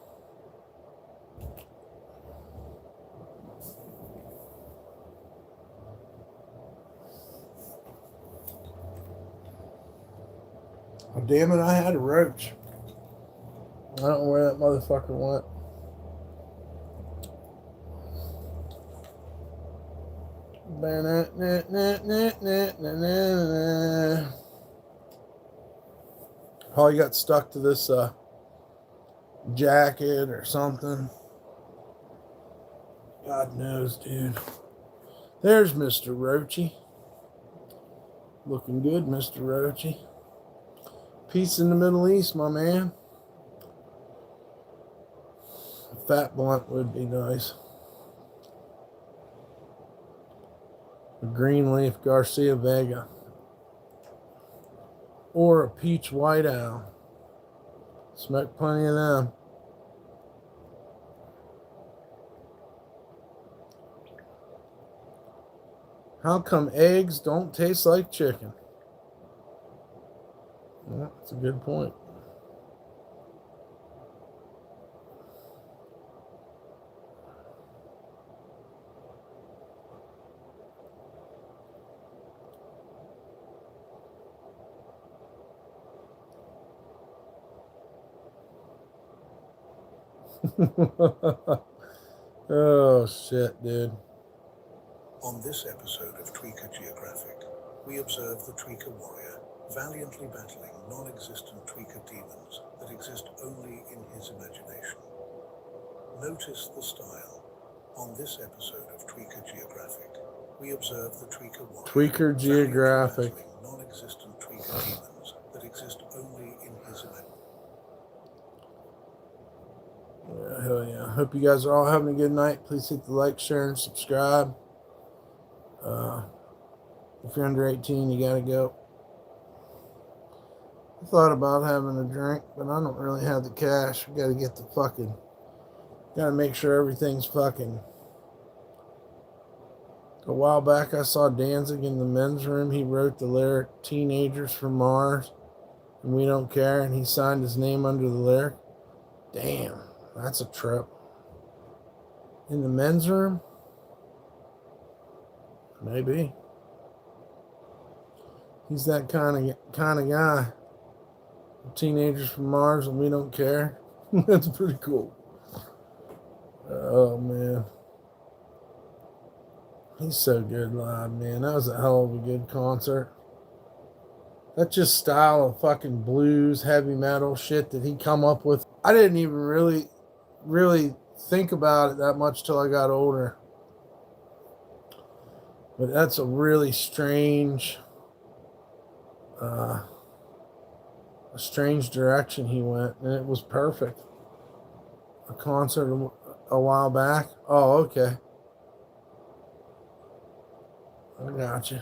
Oh, damn it, I had a roach. I don't know where that motherfucker went. Probably got stuck to this jacket or something. God knows, dude. There's Mr. Roachy. Looking good, Mr. Roachy. Peace in the Middle East, my man. A fat blunt would be nice. A green leaf Garcia Vega. Or a peach white owl. Smoke plenty of them. How come eggs don't taste like chicken? Well, that's a good point. Oh, shit, dude. On this episode of Tweaker Geographic, we observe the Tweaker warrior valiantly battling non-existent Tweaker demons that exist only in his imagination. Notice the style. On this episode of Tweaker Geographic, we observe the Tweaker warrior Tweaker Geographic. valiantly battling non-existent Tweaker demons that exist only in his imagination. Yeah, hell yeah. Hope you guys are all having a good night. Please hit the like, share, and subscribe. If you're under 18, you gotta go. I thought about having a drink, but I don't really have the cash. We gotta get the fucking... Gotta make sure everything's fucking... A while back, I saw Danzig in the men's room. He wrote the lyric, "Teenagers from Mars, and we don't care," and he signed his name under the lyric. Damn, that's a trip. In the men's room? Maybe. He's that kind of guy. Teenagers from Mars, and we don't care. That's pretty cool. Oh, man. He's so good live, man. That was a hell of a good concert. That's just style of fucking blues, heavy metal shit that he come up with. I didn't even really think about it that much till I got older. But that's a really strange, a strange direction he went, and it was perfect. A concert a while back. Oh, okay. I got you.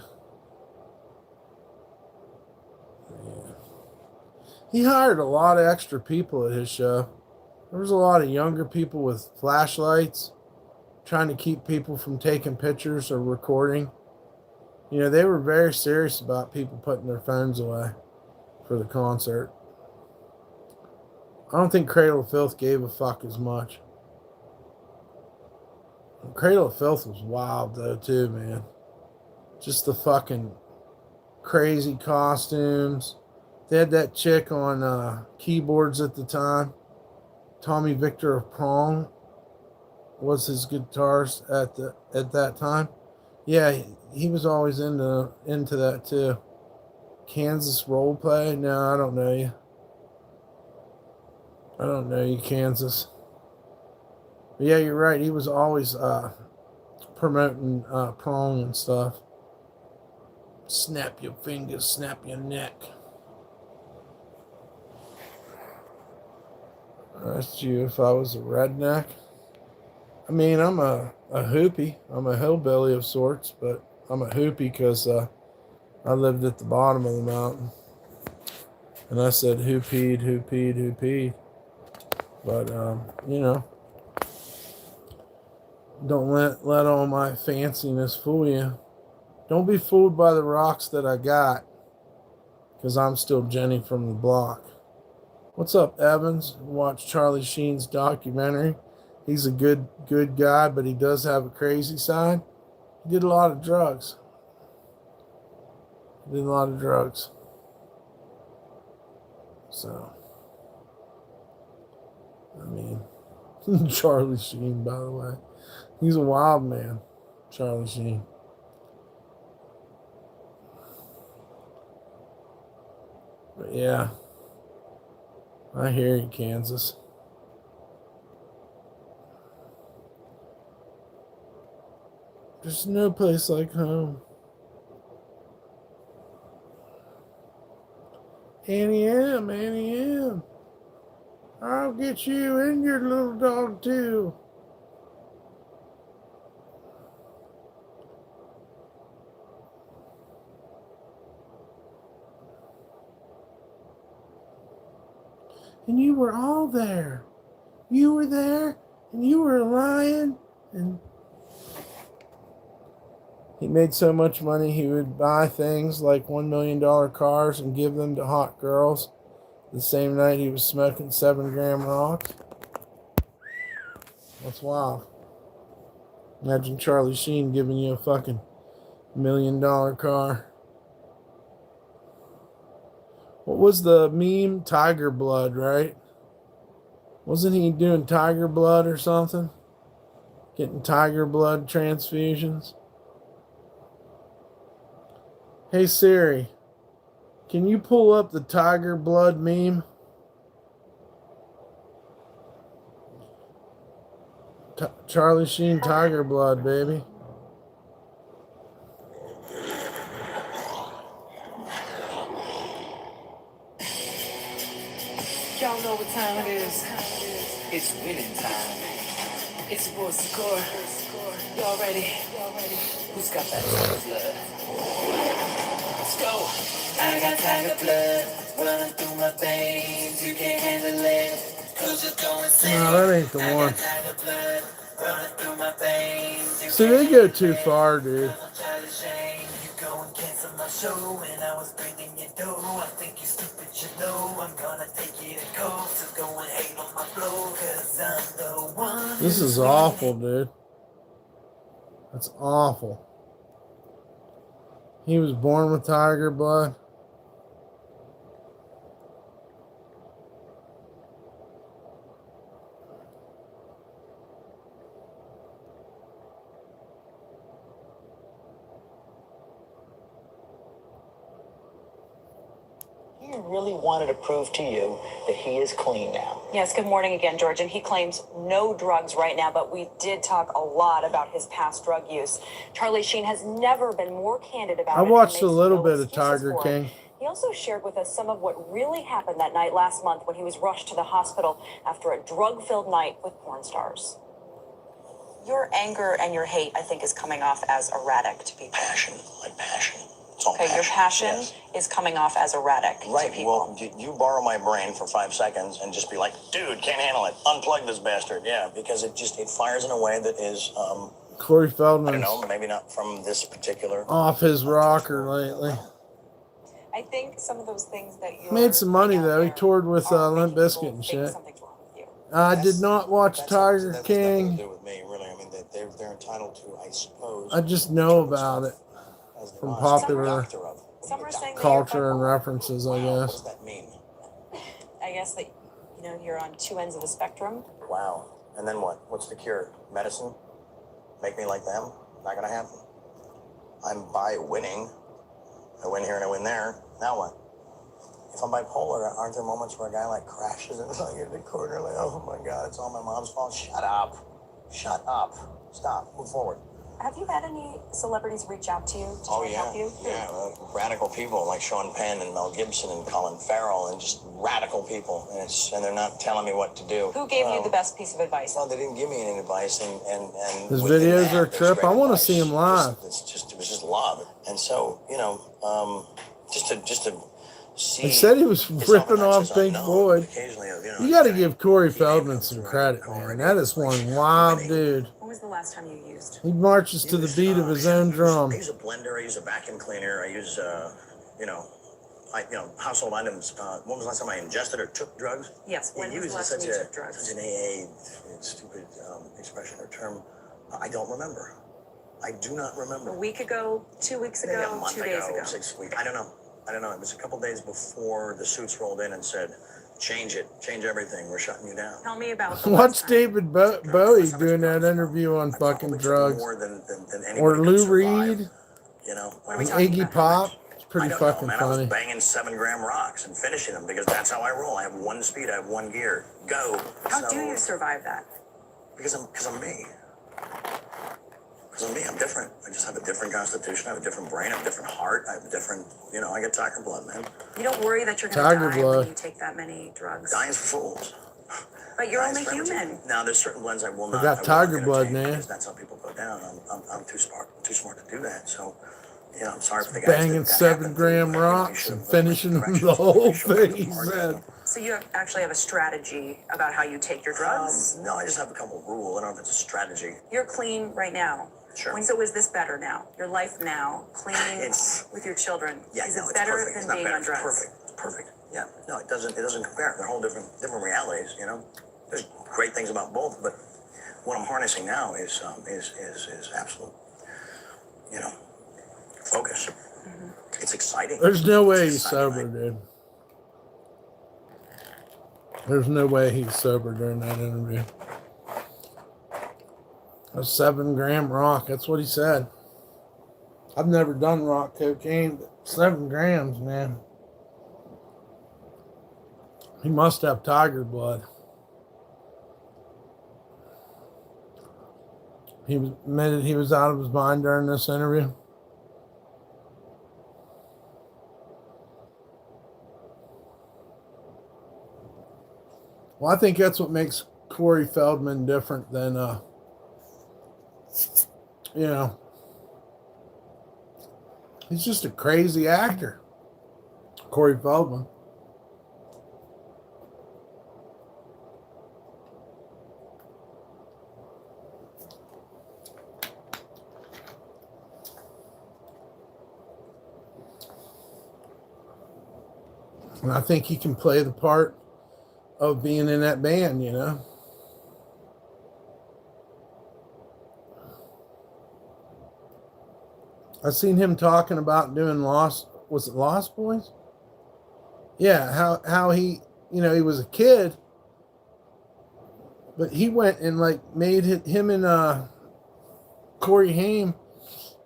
Yeah. He hired a lot of extra people at his show. There was a lot of younger people with flashlights trying to keep people from taking pictures or recording. You know, they were very serious about people putting their phones away for the concert. I don't think Cradle of Filth gave a fuck as much. Cradle of Filth was wild, though, too, man. Just the fucking crazy costumes. They had that chick on keyboards at the time. Tommy Victor of Prong was his guitarist at that time. Yeah, he was always into that too. Kansas Roleplay? No, I don't know you. I don't know you, Kansas. But yeah, you're right. He was always promoting Prong and stuff. Snap your fingers, snap your neck. I asked you if I was a redneck. I mean, I'm a hoopie. I'm a hillbilly of sorts, but I'm a hoopie because I lived at the bottom of the mountain. And I said hoopied, hoopied, hoopied. But, you know, don't let all my fanciness fool you. Don't be fooled by the rocks that I got, because I'm still Jenny from the block. What's up, Evans? Watch Charlie Sheen's documentary. He's a good guy, but he does have a crazy side. He did a lot of drugs. So, I mean, Charlie Sheen, by the way. He's a wild man, Charlie Sheen. But yeah, I hear you, Kansas. There's no place like home. Annie M. I'll get you and your little dog too. And you were all there. You were there, and you were lying, and He made so much money he would buy things like $1 million cars and give them to hot girls the same night he was smoking 7-gram rocks. That's wild. Imagine Charlie Sheen giving you a fucking $1 million car. What was the meme? Tiger blood, right? Wasn't he doing tiger blood or something? Getting tiger blood transfusions? Hey Siri, can you pull up the tiger blood meme? Charlie Sheen tiger blood, baby. Y'all know what time it is. It's winning time. It's your boy Score. Y'all ready? Who's got that tiger blood? Let's go. I got tiger blood running through my veins. You can't handle it. 'Cause it's going insane. No, that ain't the I one. got tiger blood running through my veins. You See, can't they go handle too it. far, dude. I'm Charlie Shane. You go and cancel my show, and I was breathing your dough. I think you stupid, you know. I'm gonna take you to go. So go and hate on my flow, 'cause I'm the one. This is awful, dude. That's awful. He was born with tiger blood. He really wanted to prove to you that he is clean now. Yes, good morning again, George. And he claims no drugs right now, but we did talk a lot about his past drug use. Charlie Sheen has never been more candid about it. I and watched makes a little no bit of excuses Tiger for it. King. He also shared with us some of what really happened that night last month when he was rushed to the hospital after a drug-filled night with porn stars. Your anger and your hate, I think, is coming off as erratic to people. Passion, like passion. It's all Okay, your passion yes. is coming off as erratic Right, to people. well, you borrow my brain for 5 seconds and just be like, dude, can't handle it. Unplug this bastard. Yeah, because it fires in a way that is, Corey I don't Feldman's know, maybe not from this particular. off his rocker lately. I think some of those things that you Made some money though. He toured with Limp Bizkit and shit. Something's wrong with you. I did not watch That's Tiger nothing to King. do with me, really. I mean, they're entitled to, I suppose. I just know about it as they from must. popular Doctor of. Some are saying that culture and references, I Wow, what guess. does that mean? I guess that, you're on two ends of the spectrum. Wow. And then what? What's the cure? Medicine? Make me like them? Not gonna happen. I'm by winning. I win here and I win there. Now what? If I'm bipolar, aren't there moments where a guy like crashes and it's like in the corner, like, oh my God, it's all my mom's fault? Shut up. Shut up. Stop. Move forward. Have you had any celebrities reach out to you to try to help you? Radical people like Sean Penn and Mel Gibson and Colin Farrell and just radical people, and they're not telling me what to do. Who gave you the best piece of advice? Well, they didn't give me any advice, and His within videos that, are a there's trip. great I want to advice. see him live. It was just love, and so just to see. He said he was ripping off Pink Floyd. Occasionally, You got to give Corey Feldman some credit, man. That is one wild dude. When was the last time you used? He marches to the beat of his own drum. I use a blender. I use a vacuum cleaner. I use household items. When was the last time I ingested or took drugs? Yes, when was the last time you took drugs? Such an AA stupid expression or term. I don't remember. I do not remember. A week ago, 2 weeks ago, Maybe a month 2 days ago. 6 weeks. I don't know. It was a couple days before the suits rolled in and said, change everything. We're shutting you down. Tell me about the Watch last time. David Bowie doing that interview on fucking drugs. More than anybody Or could Lou survive, Reed. What are we talking Iggy about? Pop. It's pretty I don't fucking know, man. I funny. was banging 7-gram rocks and finishing them because that's how I roll. I have one speed. I have one gear. Go. How do you survive that? Because I'm me. Because I'm me. I'm different. I just have a different constitution. I have a different brain. I have a different heart. I have a different, I get tiger blood, man. You don't worry that you're going to Tiger die blood. when you take that many drugs. Dying's for fools. But you're Dying's only for human. Now, there's certain blends I will I not. got I will tiger not blood, entertain man. Because that's how people go down. I'm too smart to do that. So, I'm sorry for the guys. Banging that happened to. 7-gram rocks and finishing them the whole thing, he said. So you actually have a strategy about how you take your drugs? No, I just have a couple of rules. I don't know if it's a strategy. You're clean right now. Sure. So is this better now? Your life now, clean with your children, is it better perfect. than It's not being better. on drugs? It's perfect. It's perfect. Yeah. No, it doesn't compare. They're whole different realities. You know, there's great things about both, but what I'm harnessing now is absolute, focus. It's exciting. There's no way It's he's exciting, sober, right? dude. There's no way he's sober during that interview. A 7-gram rock. That's what he said. I've never done rock cocaine, but 7 grams, man. He must have tiger blood. He admitted he was out of his mind during this interview. Well, I think that's what makes Corey Feldman different than, he's just a crazy actor, Corey Feldman. And I think he can play the part of being in that band, you know. I've seen him talking about doing Lost, was it Lost Boys? Yeah, how he, he was a kid, but he went and like made him and Corey Haim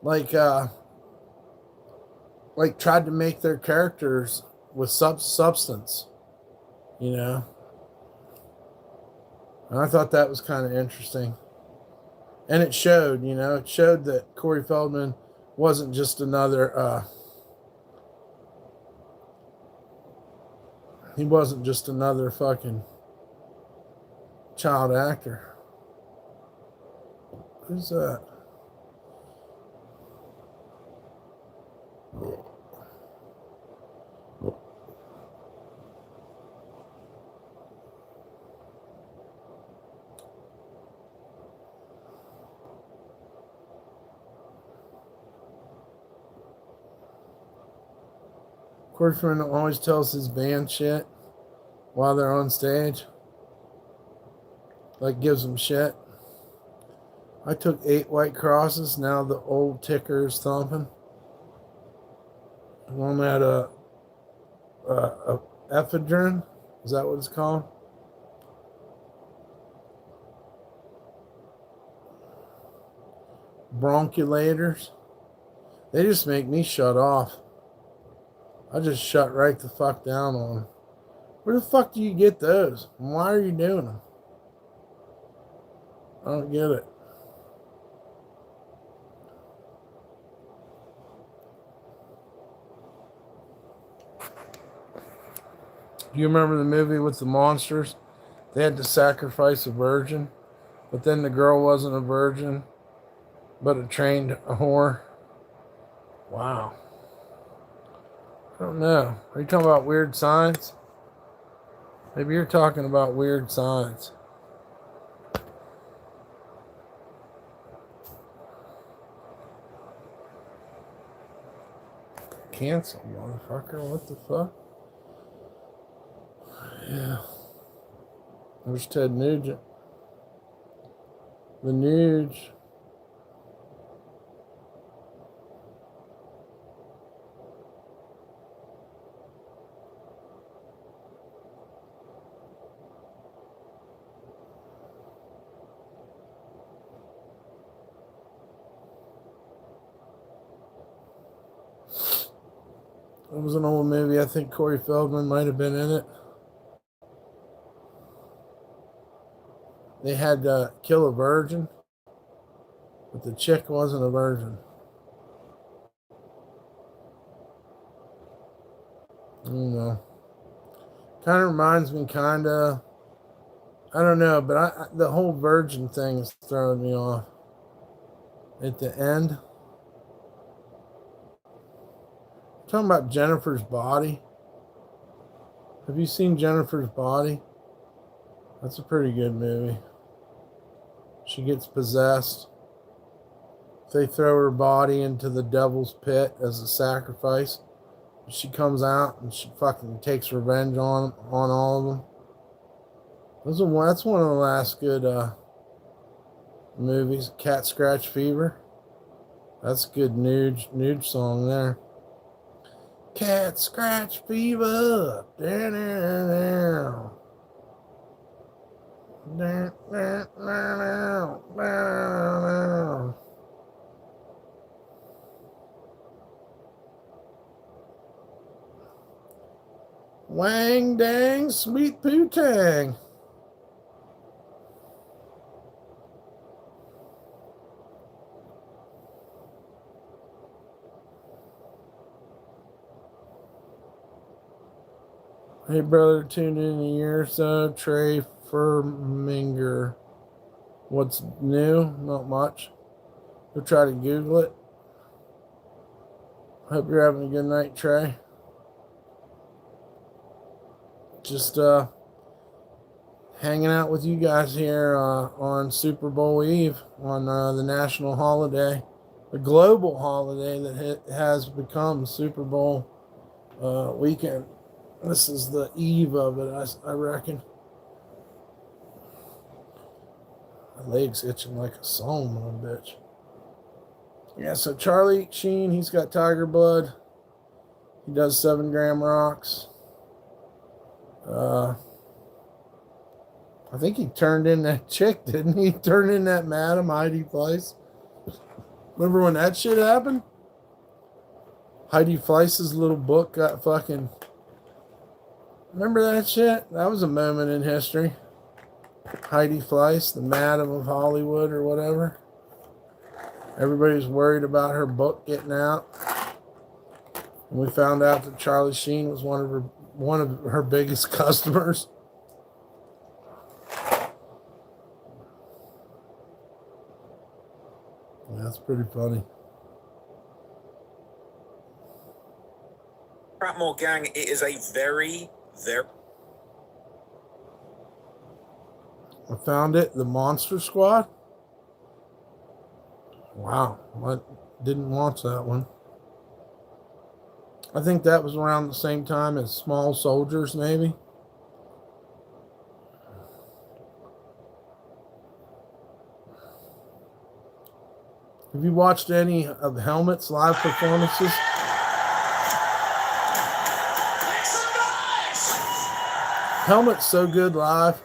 like tried to make their characters with substance, you know. And I thought that was kind of interesting. And it showed, it showed that Corey Feldman wasn't just another, he wasn't just another fucking child actor. Who's that? Corey Feldman always tells his band shit while they're on stage. Like gives them shit. I took 8 White Crosses. Now the old ticker is thumping. One had a ephedrine. Is that what it's called? Bronchulators. They just make me shut off. I just shut right the fuck down on them. Where the fuck do you get those? Why are you doing them? I don't get it. Do you remember the movie with the monsters? They had to sacrifice a virgin, but then the girl wasn't a virgin, but a trained whore. Wow. I don't know. Are you talking about Weird Science? Maybe you're talking about Weird Science. Cancel, motherfucker. What the fuck? Yeah. There's Ted Nugent. The Nuge. It was an old movie. I think Corey Feldman might have been in it. They had to kill a virgin, but the chick wasn't a virgin. I don't know. Kind of reminds me, I don't know, but the whole virgin thing is throwing me off. At the end. Talking about Jennifer's Body. Have you seen Jennifer's Body? That's a pretty good movie. She gets possessed. they throw her body into the devil's pit as a sacrifice. She comes out and she fucking takes revenge on all of them. That's one of the last good movies. Cat Scratch Fever. That's a good nude song there. Cat Scratch Fever. Down, down, down. Down, down, down, down, down. Wang dang sweet poo-tang. Hey brother, tuned in a year or so. Trey Furminger. What's new? Not much. We'll try to Google it. Hope you're having a good night, Trey. Just hanging out with you guys here on Super Bowl Eve, on the national holiday, the global holiday that has become Super Bowl weekend. This is the eve of it, I reckon. My leg's itching like a song, little bitch. Yeah, so Charlie Sheen, he's got tiger blood. He does 7 gram rocks. I think he turned in that chick, didn't he? Turned in that Madam Heidi Fleiss. Remember when that shit happened? Heidi Fleiss's little book got fucking... Remember that shit? That was a moment in history. Heidi Fleiss, the Madam of Hollywood or whatever. Everybody's worried about her book getting out. And we found out that Charlie Sheen was one of her biggest customers. That's pretty funny. Trapmore Gang, it is a very... I found it. The Monster Squad. Wow. I didn't watch that one. I think that was around the same time as Small Soldiers, maybe. Have you watched any of Helmet's live performances? Helmet's so good live.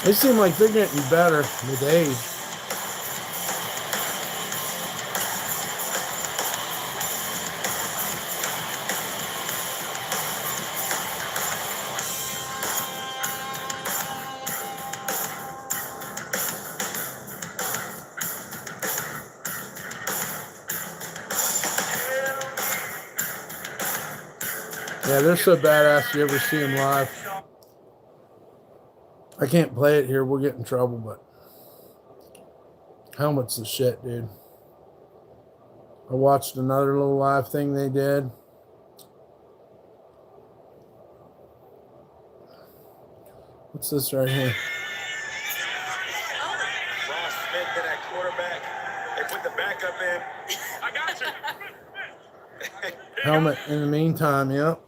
They seem like they're getting better with age. Yeah, they're so badass you ever see them live. I can't play it here. We'll get in trouble, but Helmet's the shit, dude. I watched another little live thing they did. What's this right here? Ross Smith to that quarterback. They put the backup in. I got you. Helmet in the meantime, yep.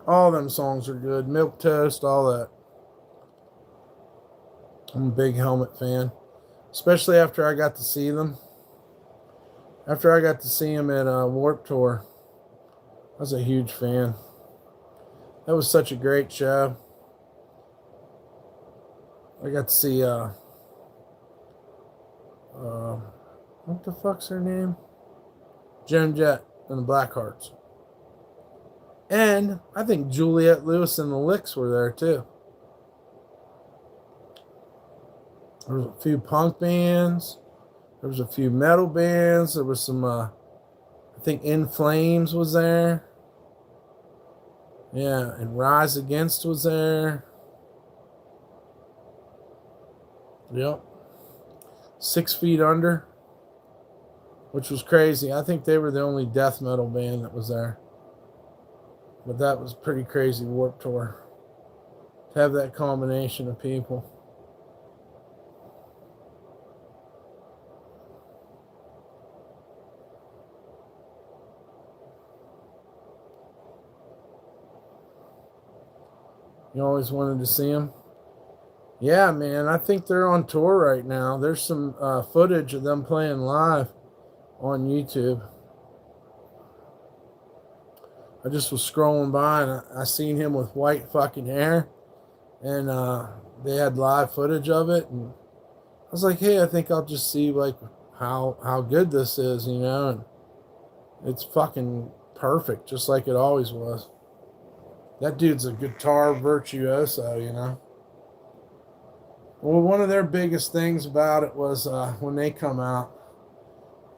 All them songs are good. Milk Toast, all that. I'm a big Helmet fan. Especially after I got to see them. After I got to see them at Warped Tour. I was a huge fan. That was such a great show. I got to see what the fuck's her name? Joan Jett and the Blackhearts. And I think Juliette Lewis and the Licks were there too. There was a few punk bands. There was a few metal bands. There was some, I think In Flames was there. Yeah, and Rise Against was there. Yep. 6 Feet Under, which was crazy. I think they were the only death metal band that was there. But that was pretty crazy Warped Tour. To have that combination of people. You always wanted to see them? Yeah, man. I think they're on tour right now. There's some footage of them playing live on YouTube. I just was scrolling by and I seen him with white fucking hair. And they had live footage of it. And I was like, hey, I think I'll just see like how good this is, you know. And it's fucking perfect, just like it always was. That dude's a guitar virtuoso, you know. Well, one of their biggest things about it was when they come out,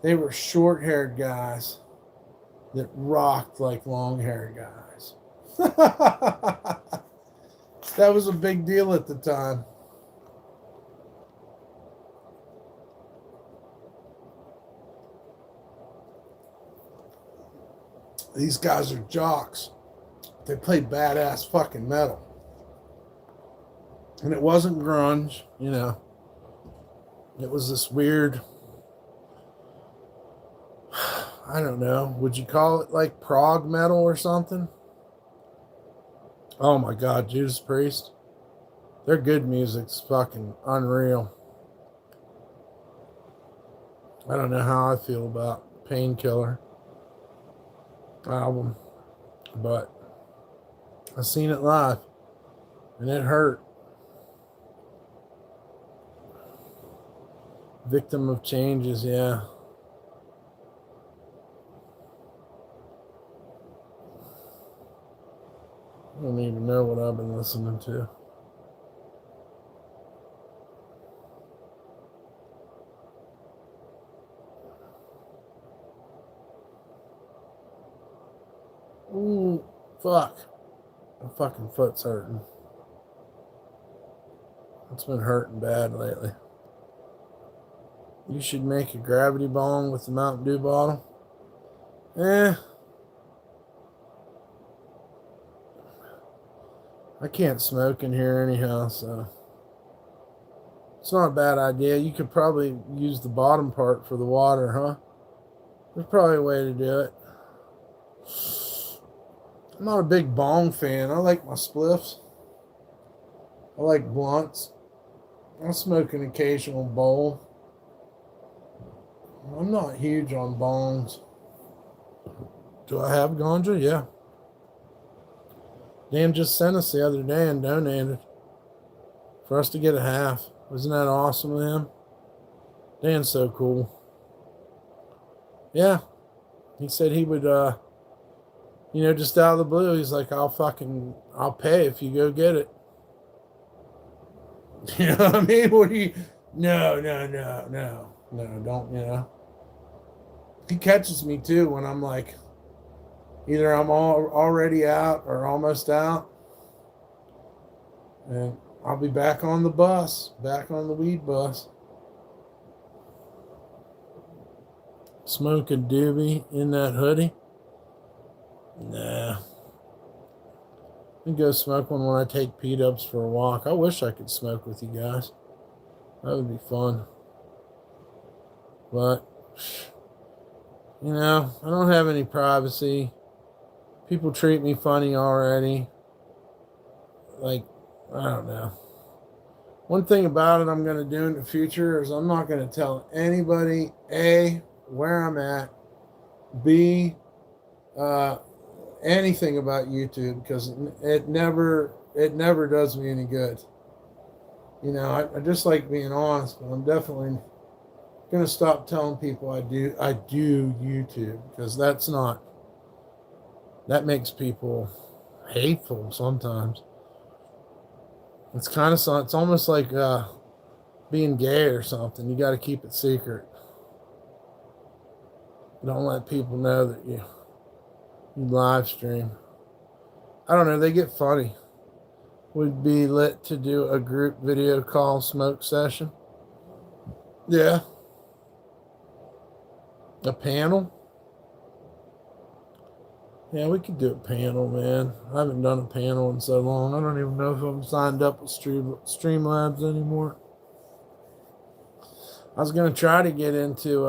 they were short-haired guys that rocked like long-haired guys. That was a big deal at the time. These guys are jocks. They played badass fucking metal. And it wasn't grunge, you know. It was this weird, I don't know, would you call it like prog metal or something? Oh my God, Judas Priest. Their good music's fucking unreal. I don't know how I feel about Painkiller album, but I seen it live and it hurt. Victim of Changes, yeah. I don't even know what I've been listening to. Ooh, fuck. My fucking foot's hurting. It's been hurting bad lately. You should make a gravity bong with the Mountain Dew bottle. I can't smoke in here anyhow, so it's not a bad idea. You could probably use the bottom part for the water, huh? There's probably a way to do it. I'm not a big bong fan. I like my spliffs. I like blunts. I smoke an occasional bowl. I'm not huge on bongs. Do I have ganja? Yeah. Dan just sent us the other day and donated for us to get a half. Wasn't that awesome of him? Dan's so cool. Yeah. He said he would, just out of the blue, he's like, I'll pay if you go get it. You know what I mean? What do you, no, don't, you know. He catches me too when I'm like, either I'm already out or almost out. And I'll be back on the bus, back on the weed bus. Smoking doobie in that hoodie? Nah. I go smoke one when I take P-dubs for a walk. I wish I could smoke with you guys. That would be fun. But, you know, I don't have any privacy. People treat me funny already. Like, I don't know. One thing about it I'm going to do in the future is I'm not going to tell anybody, A, where I'm at, B, anything about YouTube, because it never does me any good. You know, I just like being honest, but I'm definitely going to stop telling people I do YouTube, because that makes people hateful sometimes. It's almost like being gay or something. You got to keep it secret. Don't let people know that you live stream. I don't know. They get funny. Would be lit to do a group video call smoke session. Yeah. A panel. Yeah, we could do a panel, man. I haven't done a panel in so long. I don't even know if I'm signed up with Streamlabs anymore. I was going to try to get into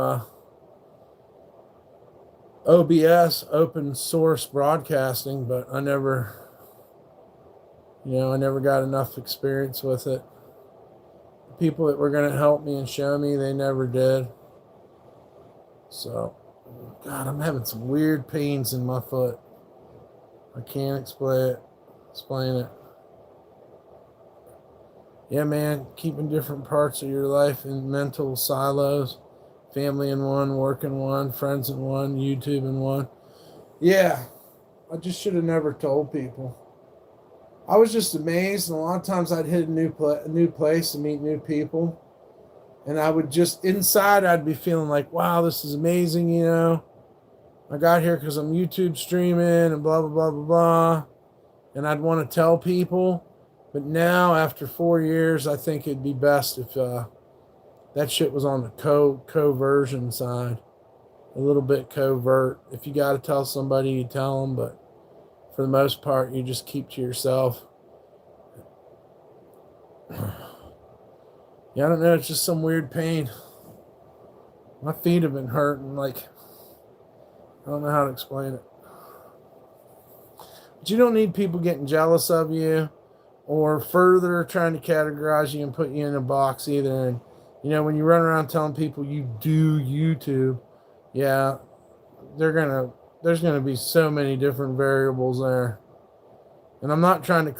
OBS, open source broadcasting, but I never got enough experience with it. The people that were going to help me and show me, they never did. So, God, I'm having some weird pains in my foot. I can't explain it. Yeah, man, keeping different parts of your life in mental silos. Family in one, work in one, friends in one, YouTube in one. Yeah, I just should have never told people. I was just amazed, and a lot of times I'd hit a new place and meet new people. And I would just, inside, I'd be feeling like, wow, this is amazing, you know. I got here because I'm YouTube streaming and blah, blah, blah, blah, blah. And I'd want to tell people. But now, after 4 years, I think it'd be best if that shit was on the coversion side. A little bit covert. If you got to tell somebody, you tell them. But for the most part, you just keep to yourself. Yeah, I don't know. It's just some weird pain. My feet have been hurting. Like, I don't know how to explain it. But you don't need people getting jealous of you or further trying to categorize you and put you in a box either. And, you know, when you run around telling people you do YouTube, yeah, there's going to be so many different variables there. And I'm not trying to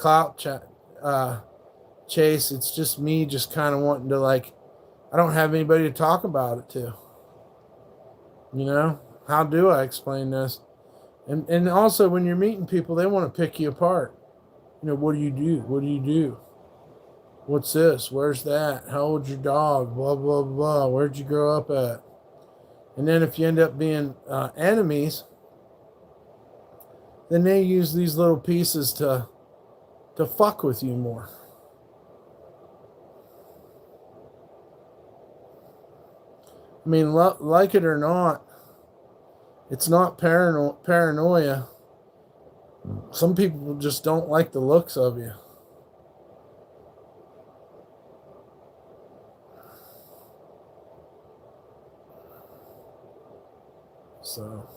chase. It's just me just kind of wanting to, like, I don't have anybody to talk about it to. You know, how do I explain this? And also when you're meeting people, they want to pick you apart. You know, what do you do? What do you do? What's this? Where's that? How old's your dog? Blah, blah, blah. Where'd you grow up at? And then if you end up being enemies, then they use these little pieces to fuck with you more. I mean, like it or not, it's not paranoia. Some people just don't like the looks of you. So,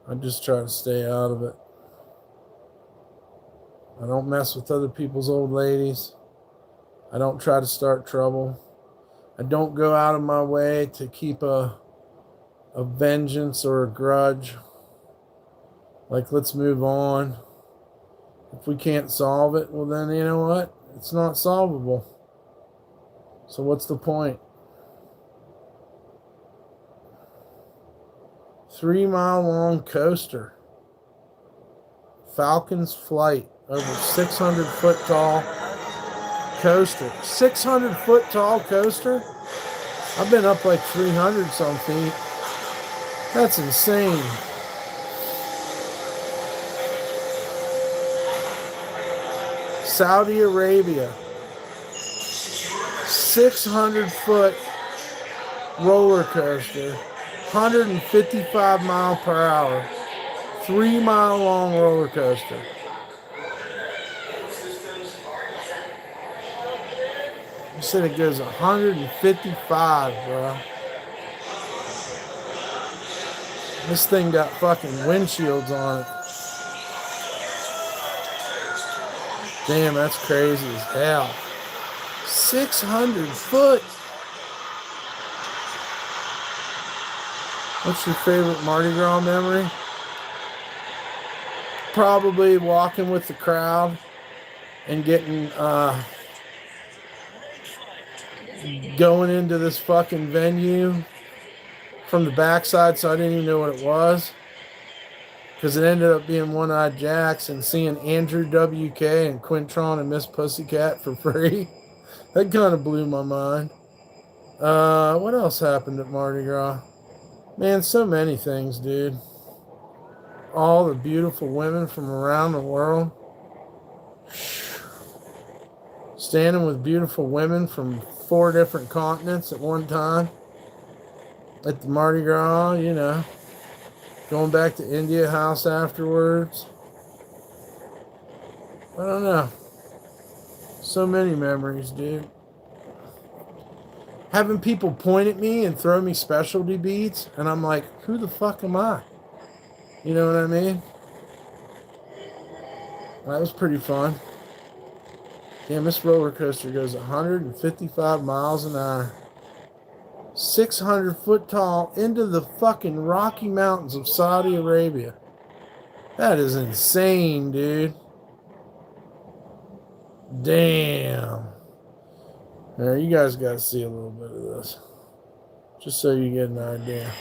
I just try to stay out of it. I don't mess with other people's old ladies. I don't try to start trouble. I don't go out of my way to keep a vengeance or a grudge. Like, let's move on. If we can't solve it, well then, you know what? It's not solvable. So what's the point? 3-mile long coaster. Falcon's Flight. Over 600 foot tall coaster. 600 foot tall coaster? I've been up like 300 some feet. That's insane. Saudi Arabia. 600 foot roller coaster. 155 mile per hour. 3-mile long roller coaster. You said it goes 155, bro. This thing got fucking windshields on it. Damn, that's crazy as hell. 600 foot. What's your favorite Mardi Gras memory? Probably walking with the crowd and getting going into this fucking venue from the backside, so I didn't even know what it was, because it ended up being One-Eyed Jacks, and seeing Andrew WK and Quintron and Miss Pussycat for free. That kind of blew my mind. What else happened at Mardi Gras? Man, so many things, dude. All the beautiful women from around the world. Standing with beautiful women from 4 different continents at one time. At the Mardi Gras, you know. Going back to India House afterwards. I don't know. So many memories, dude. Having people point at me and throw me specialty beads, and I'm like, who the fuck am I? You know what I mean? That was pretty fun. Damn, this roller coaster goes 155 miles an hour. 600 foot tall into the fucking Rocky Mountains of Saudi Arabia. That is insane, dude. Damn. Now, you guys got to see a little bit of this. Just so you get an idea.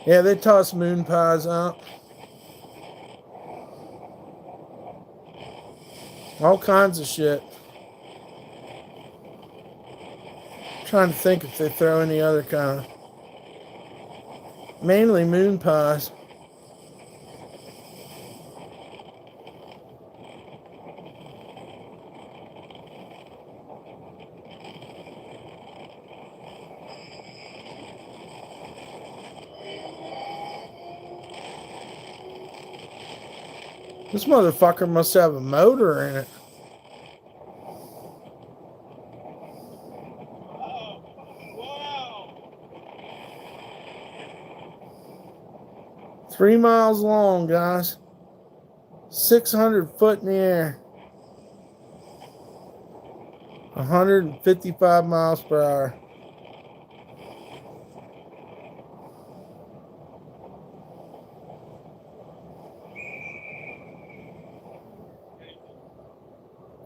Yeah, they toss moon pies out. All kinds of shit. I'm trying to think if they throw any other kind of... Mainly moon pies. This motherfucker must have a motor in it. Wow. 3 miles long, guys. 600 foot in the air. 155 miles per hour.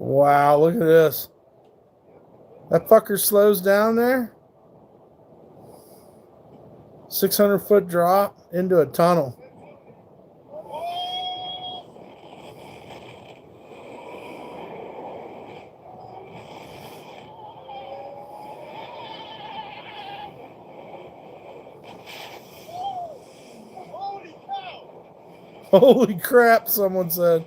Wow, look at this. That fucker slows down there. 600 foot drop into a tunnel. Holy cow. Holy crap, someone said.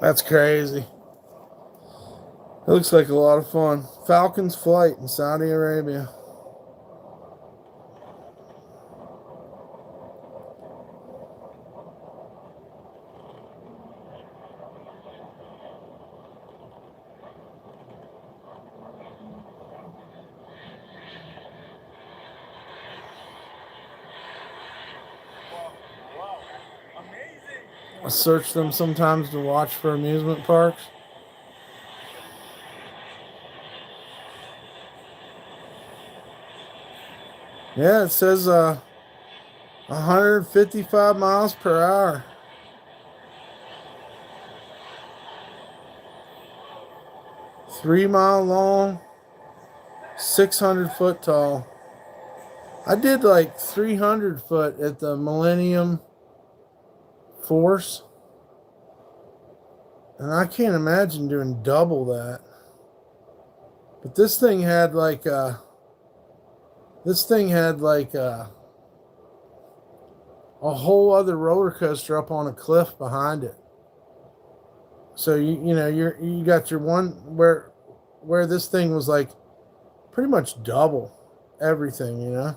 That's crazy. It looks like a lot of fun. Falcon's Flight in Saudi Arabia. Wow. Amazing. I search them sometimes to watch for amusement parks. Yeah, it says 155 miles per hour. 3 mile long, 600 foot tall. I did like 300 foot at the Millennium Force. And I can't imagine doing double that. But this thing had like a whole other roller coaster up on a cliff behind it. So you got your one where this thing was like pretty much double everything, you know.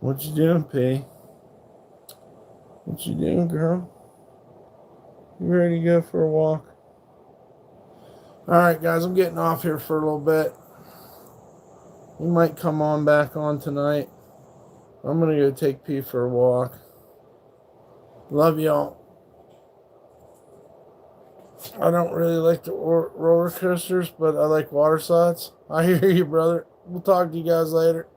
What you doing, P? What you doing, girl? You ready to go for a walk? Alright, guys, I'm getting off here for a little bit. We might come on back on tonight. I'm going to go take P for a walk. Love y'all. I don't really like the roller coasters, but I like water slides. I hear you, brother. We'll talk to you guys later.